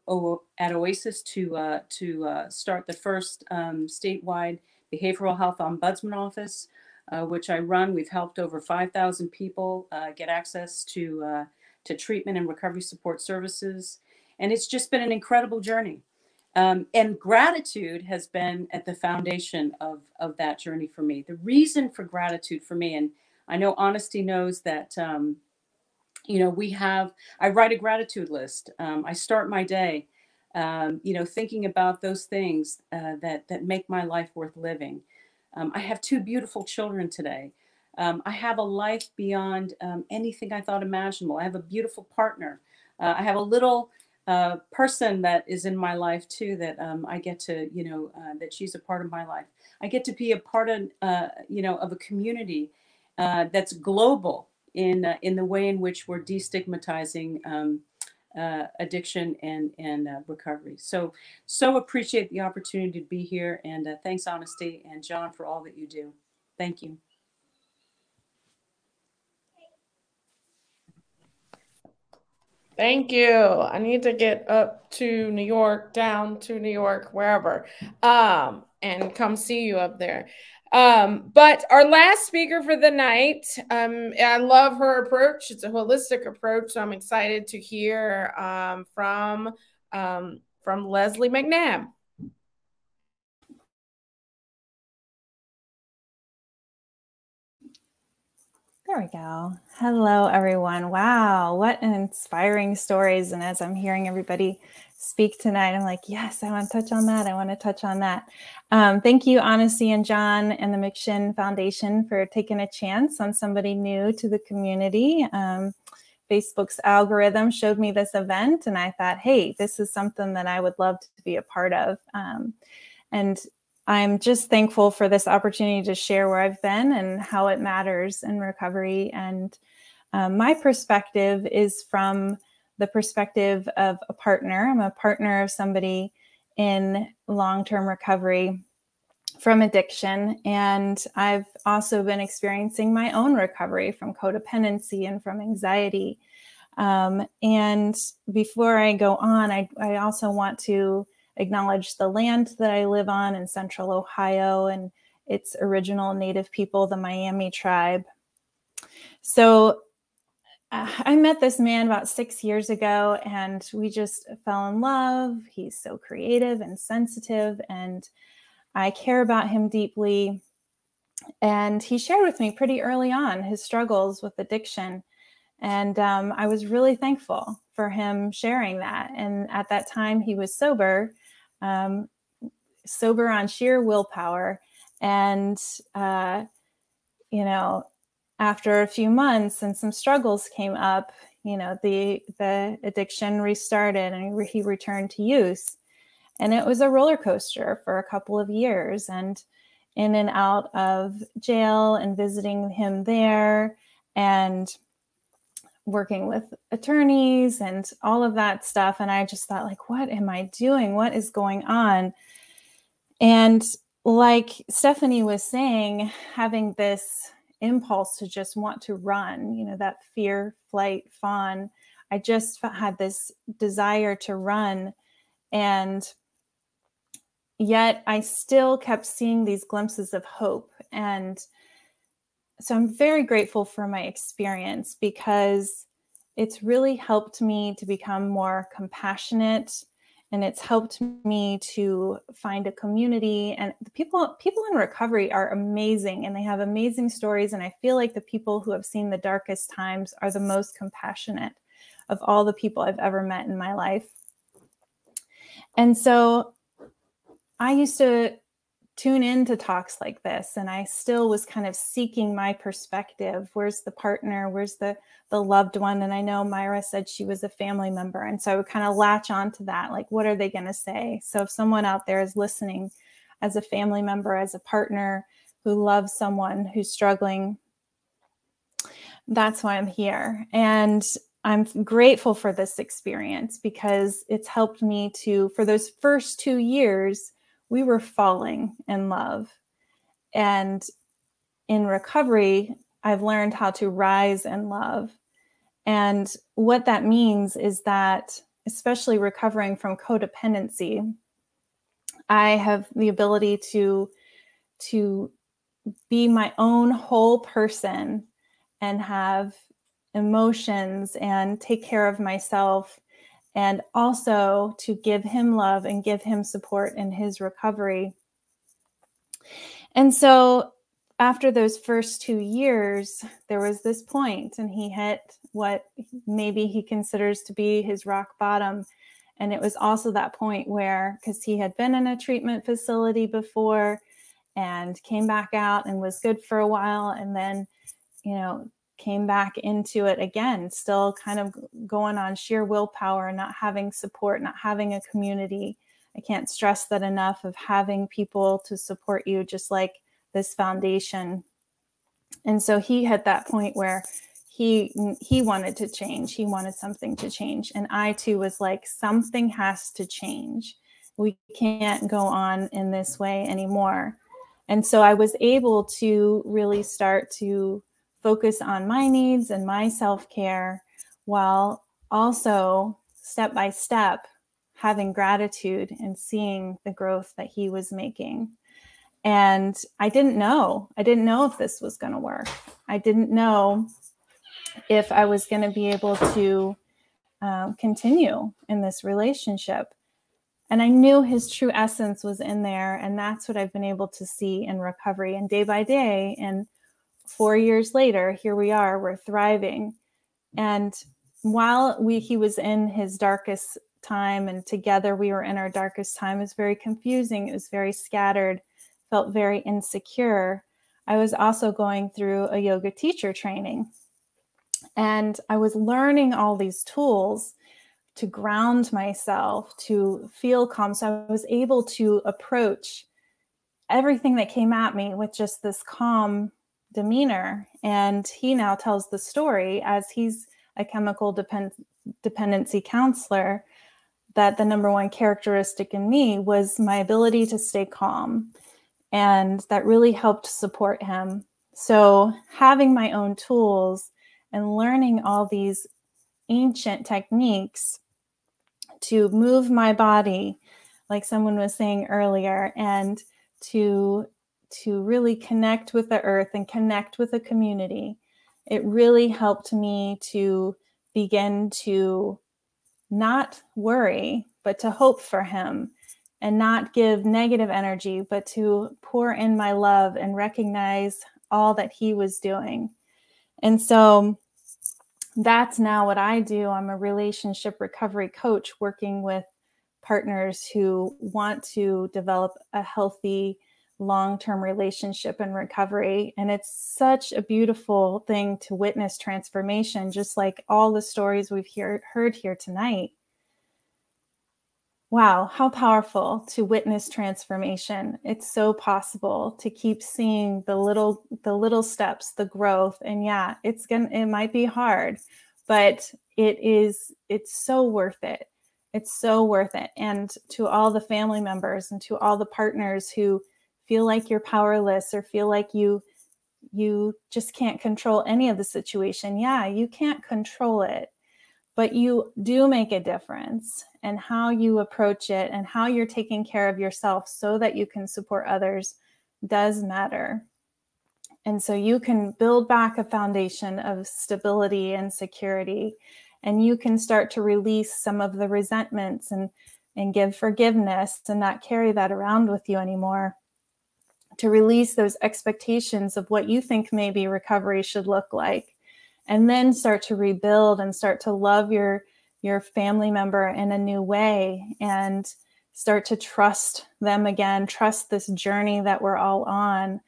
J: OASIS to start the first statewide behavioral health ombudsman office, which I run. We've helped over 5,000 people get access to treatment and recovery support services. And it's just been an incredible journey. And gratitude has been at the foundation of that journey for me. The reason for gratitude for me, and I know Honesty knows that, you know, I write a gratitude list. I start my day, you know, thinking about those things that make my life worth living. I have 2 beautiful children today. I have a life beyond anything I thought imaginable. I have a beautiful partner. I have a little person that is in my life too, that I get to, you know, that she's a part of my life. I get to be a part of, you know, of a community that's global in the way in which we're destigmatizing addiction and recovery. So appreciate the opportunity to be here, and thanks Honesty and John for all that you do. Thank you.
B: Thank you. I need to get up to New York, down to New York, wherever, and come see you up there. But our last speaker for the night, I love her approach. It's a holistic approach, so I'm excited to hear from Leslie MacNabb.
K: There we go. Hello, everyone. Wow, what an inspiring stories. And as I'm hearing everybody speak tonight, I'm like, yes, I want to touch on that. I want to touch on that. Thank you, Honesty and John and the McShin Foundation for taking a chance on somebody new to the community. Facebook's algorithm showed me this event, and I thought, hey, this is something that I would love to be a part of. And I'm just thankful for this opportunity to share where I've been and how it matters in recovery. And my perspective is from the perspective of a partner. I'm a partner of somebody in long-term recovery from addiction. And I've also been experiencing my own recovery from codependency and from anxiety. And before I go on, I also want to acknowledge the land that I live on in Central Ohio and its original Native people, the Miami tribe. So I met this man about 6 years ago, and we just fell in love. He's so creative and sensitive, and I care about him deeply. And he shared with me pretty early on his struggles with addiction. And I was really thankful for him sharing that. And at that time, he was sober on sheer willpower. And, you know, after a few months and some struggles came up, you know, the addiction restarted and he returned to use. And it was a roller coaster for a couple of years, and in and out of jail and visiting him there and working with attorneys and all of that stuff. And I just thought, like, what am I doing? What is going on? And like Stephanie was saying, having this impulse to just want to run, you know, that fear, flight, fawn, I just had this desire to run. And yet I still kept seeing these glimpses of hope. And so I'm very grateful for my experience, because it's really helped me to become more compassionate, and it's helped me to find a community. And the people in recovery are amazing, and they have amazing stories. And I feel like the people who have seen the darkest times are the most compassionate of all the people I've ever met in my life. And so I used to tune into talks like this, and I still was kind of seeking my perspective. Where's the partner? Where's the loved one? And I know Myra said she was a family member. And so I would kind of latch onto that. Like, what are they going to say? So if someone out there is listening as a family member, as a partner who loves someone who's struggling, that's why I'm here. And I'm grateful for this experience, because it's helped me to, for those first 2 years, we were falling in love. And in recovery, I've learned how to rise in love. And what that means is that, especially recovering from codependency, I have the ability to be my own whole person and have emotions and take care of myself, and also to give him love and give him support in his recovery. And so after those first 2 years, there was this point, and he hit what maybe he considers to be his rock bottom. And it was also that point where, because he had been in a treatment facility before and came back out and was good for a while, and then, you know, came back into it again, still kind of going on sheer willpower, not having support, not having a community. I can't stress that enough, of having people to support you, just like this foundation. And so he hit that point where he wanted to change. He wanted something to change. And I too was like, something has to change. We can't go on in this way anymore. And so I was able to really start to focus on my needs and my self-care, while also step by step having gratitude and seeing the growth that he was making. And I didn't know if this was going to work. I didn't know if I was going to be able to continue in this relationship. And I knew his true essence was in there. And that's what I've been able to see in recovery. And day by day, and 4 years later, here we are, we're thriving. And while he was in his darkest time, and together we were in our darkest time, it was very confusing. It was very scattered, felt very insecure. I was also going through a yoga teacher training, and I was learning all these tools to ground myself, to feel calm. So I was able to approach everything that came at me with just this calm demeanor. And he now tells the story as he's a chemical dependency counselor that the number one characteristic in me was my ability to stay calm. And that really helped support him. So having my own tools and learning all these ancient techniques to move my body, like someone was saying earlier, and to really connect with the earth and connect with the community, it really helped me to begin to not worry, but to hope for him, and not give negative energy, but to pour in my love and recognize all that he was doing. And so that's now what I do. I'm a relationship recovery coach working with partners who want to develop a healthy long-term relationship and recovery. And it's such a beautiful thing to witness transformation, just like all the stories we've heard here tonight. Wow, how powerful to witness transformation. It's so possible to keep seeing the little steps, the growth. And yeah, it might be hard, but it's so worth it. It's so worth it. And to all the family members and to all the partners who feel like you're powerless or feel like you just can't control any of the situation. Yeah, you can't control it, but you do make a difference. And how you approach it and how you're taking care of yourself so that you can support others does matter. And so you can build back a foundation of stability and security, and you can start to release some of the resentments and give forgiveness and not carry that around with you anymore. To release those expectations of what you think maybe recovery should look like, and then start to rebuild and start to love your family member in a new way and start to trust them again, trust this journey that we're all on,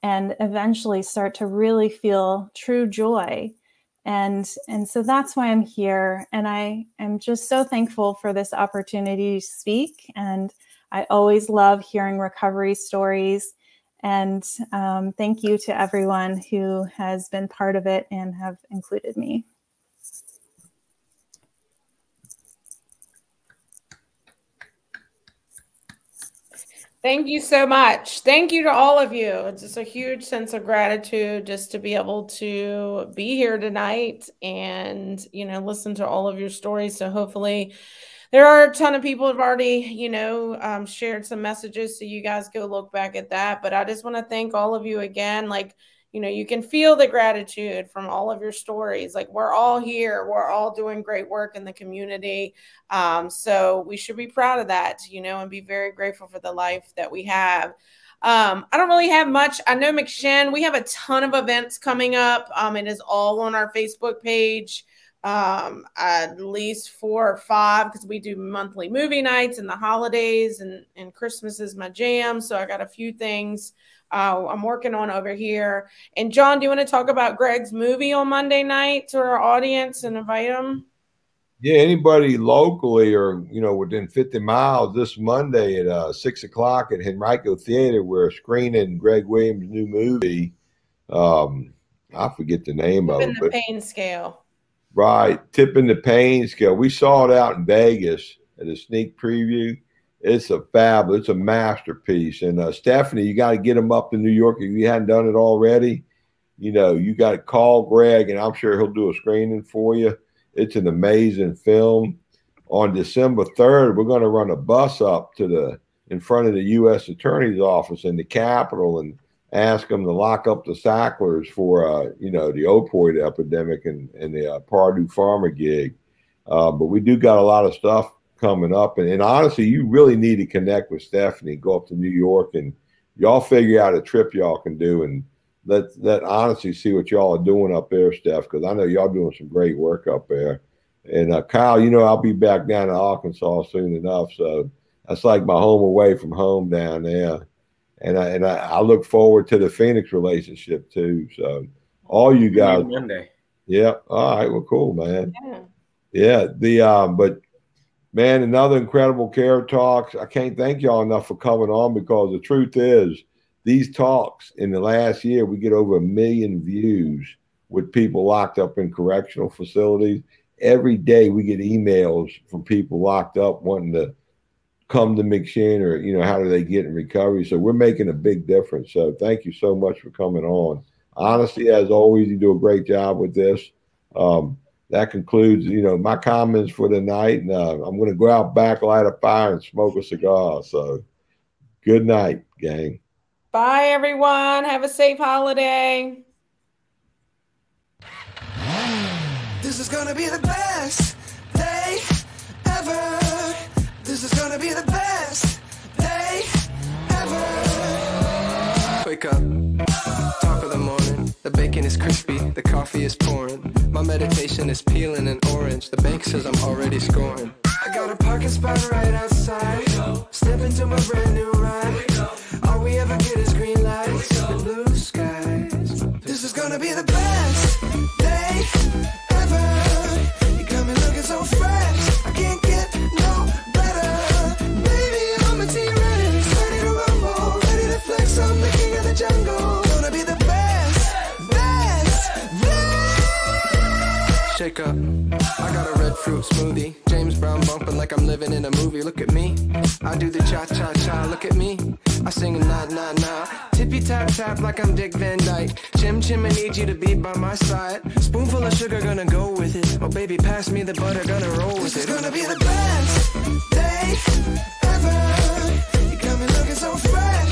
K: and eventually start to really feel true joy. And so that's why I'm here. And I am just so thankful for this opportunity to speak. And I always love hearing recovery stories. And thank you to everyone who has been part of it and have included me.
B: Thank you so much. Thank you to all of you. It's just a huge sense of gratitude just to be able to be here tonight and, listen to all of your stories. So hopefully there are a ton of people who have already, shared some messages. So you guys go look back at that. But I just want to thank all of you again. You can feel the gratitude from all of your stories. Like, we're all here. We're all doing great work in the community. So we should be proud of that, and be very grateful for the life that we have. I don't really have much. I know McShin, we have a ton of events coming up. It is all on our Facebook page. At least 4 or 5, because we do monthly movie nights and the holidays, and Christmas is my jam. So I got a few things I'm working on over here. And John, do you want to talk about Greg's movie on Monday night to our audience and invite them?
A: Yeah, anybody locally or, within 50 miles this Monday at 6 o'clock at Henrico Theater, we're screening Greg Williams' new movie. I forget the name of it.
B: The Pain Scale.
A: Right. Tipping the Pain Scale. We saw it out in Vegas at a sneak preview. It's a masterpiece. And Stephanie, you got to get them up in New York. If you hadn't done it already, you got to call Greg, and I'm sure he'll do a screening for you. It's an amazing film. On December 3rd, we're going to run a bus up in front of the U.S. Attorney's Office in the Capitol and ask them to lock up the Sacklers for, the opioid epidemic and the Purdue Pharma gig. But we do got a lot of stuff coming up. And honestly, you really need to connect with Stephanie, go up to New York, and y'all figure out a trip y'all can do. And let honestly see what y'all are doing up there, Steph, because I know y'all doing some great work up there. And Kyle, I'll be back down in Arkansas soon enough. So that's like my home away from home down there. And I look forward to the Phoenix relationship too. So all you guys.
H: Monday.
A: Yeah. All right. Well, cool, man. Yeah. But man, another incredible Care Talks. I can't thank y'all enough for coming on, because the truth is, these talks in the last year, we get over 1 million views with people locked up in correctional facilities. every day we get emails from people locked up wanting to come to McShin, or, you know, how do they get in recovery? So we're making a big difference. So thank you so much for coming on. Honestly, as always, you do a great job with this. That concludes, you know, my comments for the night. And I'm going to go out back, light a fire, and smoke a cigar. So good night, gang.
B: Bye, everyone. Have a safe holiday.
L: This is going to be the best day ever. This is going to be the best day ever. Wake up. Top of the morning. The bacon is crispy. The coffee is pouring. My meditation is peeling an orange. The bank says I'm already scoring. I got a parking spot right outside. Step into my brand new ride. All we ever get is green lights and blue skies. This is gonna be the best day ever. You got me looking so fresh. I can't get no better. Baby, I'm a T-Rex, ready to rumble, ready to flex. I'm the king of the jungle. Gonna be the best. Shake up. I got a red fruit smoothie. James Brown bumping like I'm living in a movie. Look at me. I do the cha-cha-cha. Look at me. I sing a na-na-na. Tippy-tap-tap like I'm Dick Van Dyke. Chim-chim, I need you to be by my side. Spoonful of sugar, gonna go with it. Oh, baby, pass me the butter, gonna roll with it. This is gonna be the best day ever. You got me looking so fresh.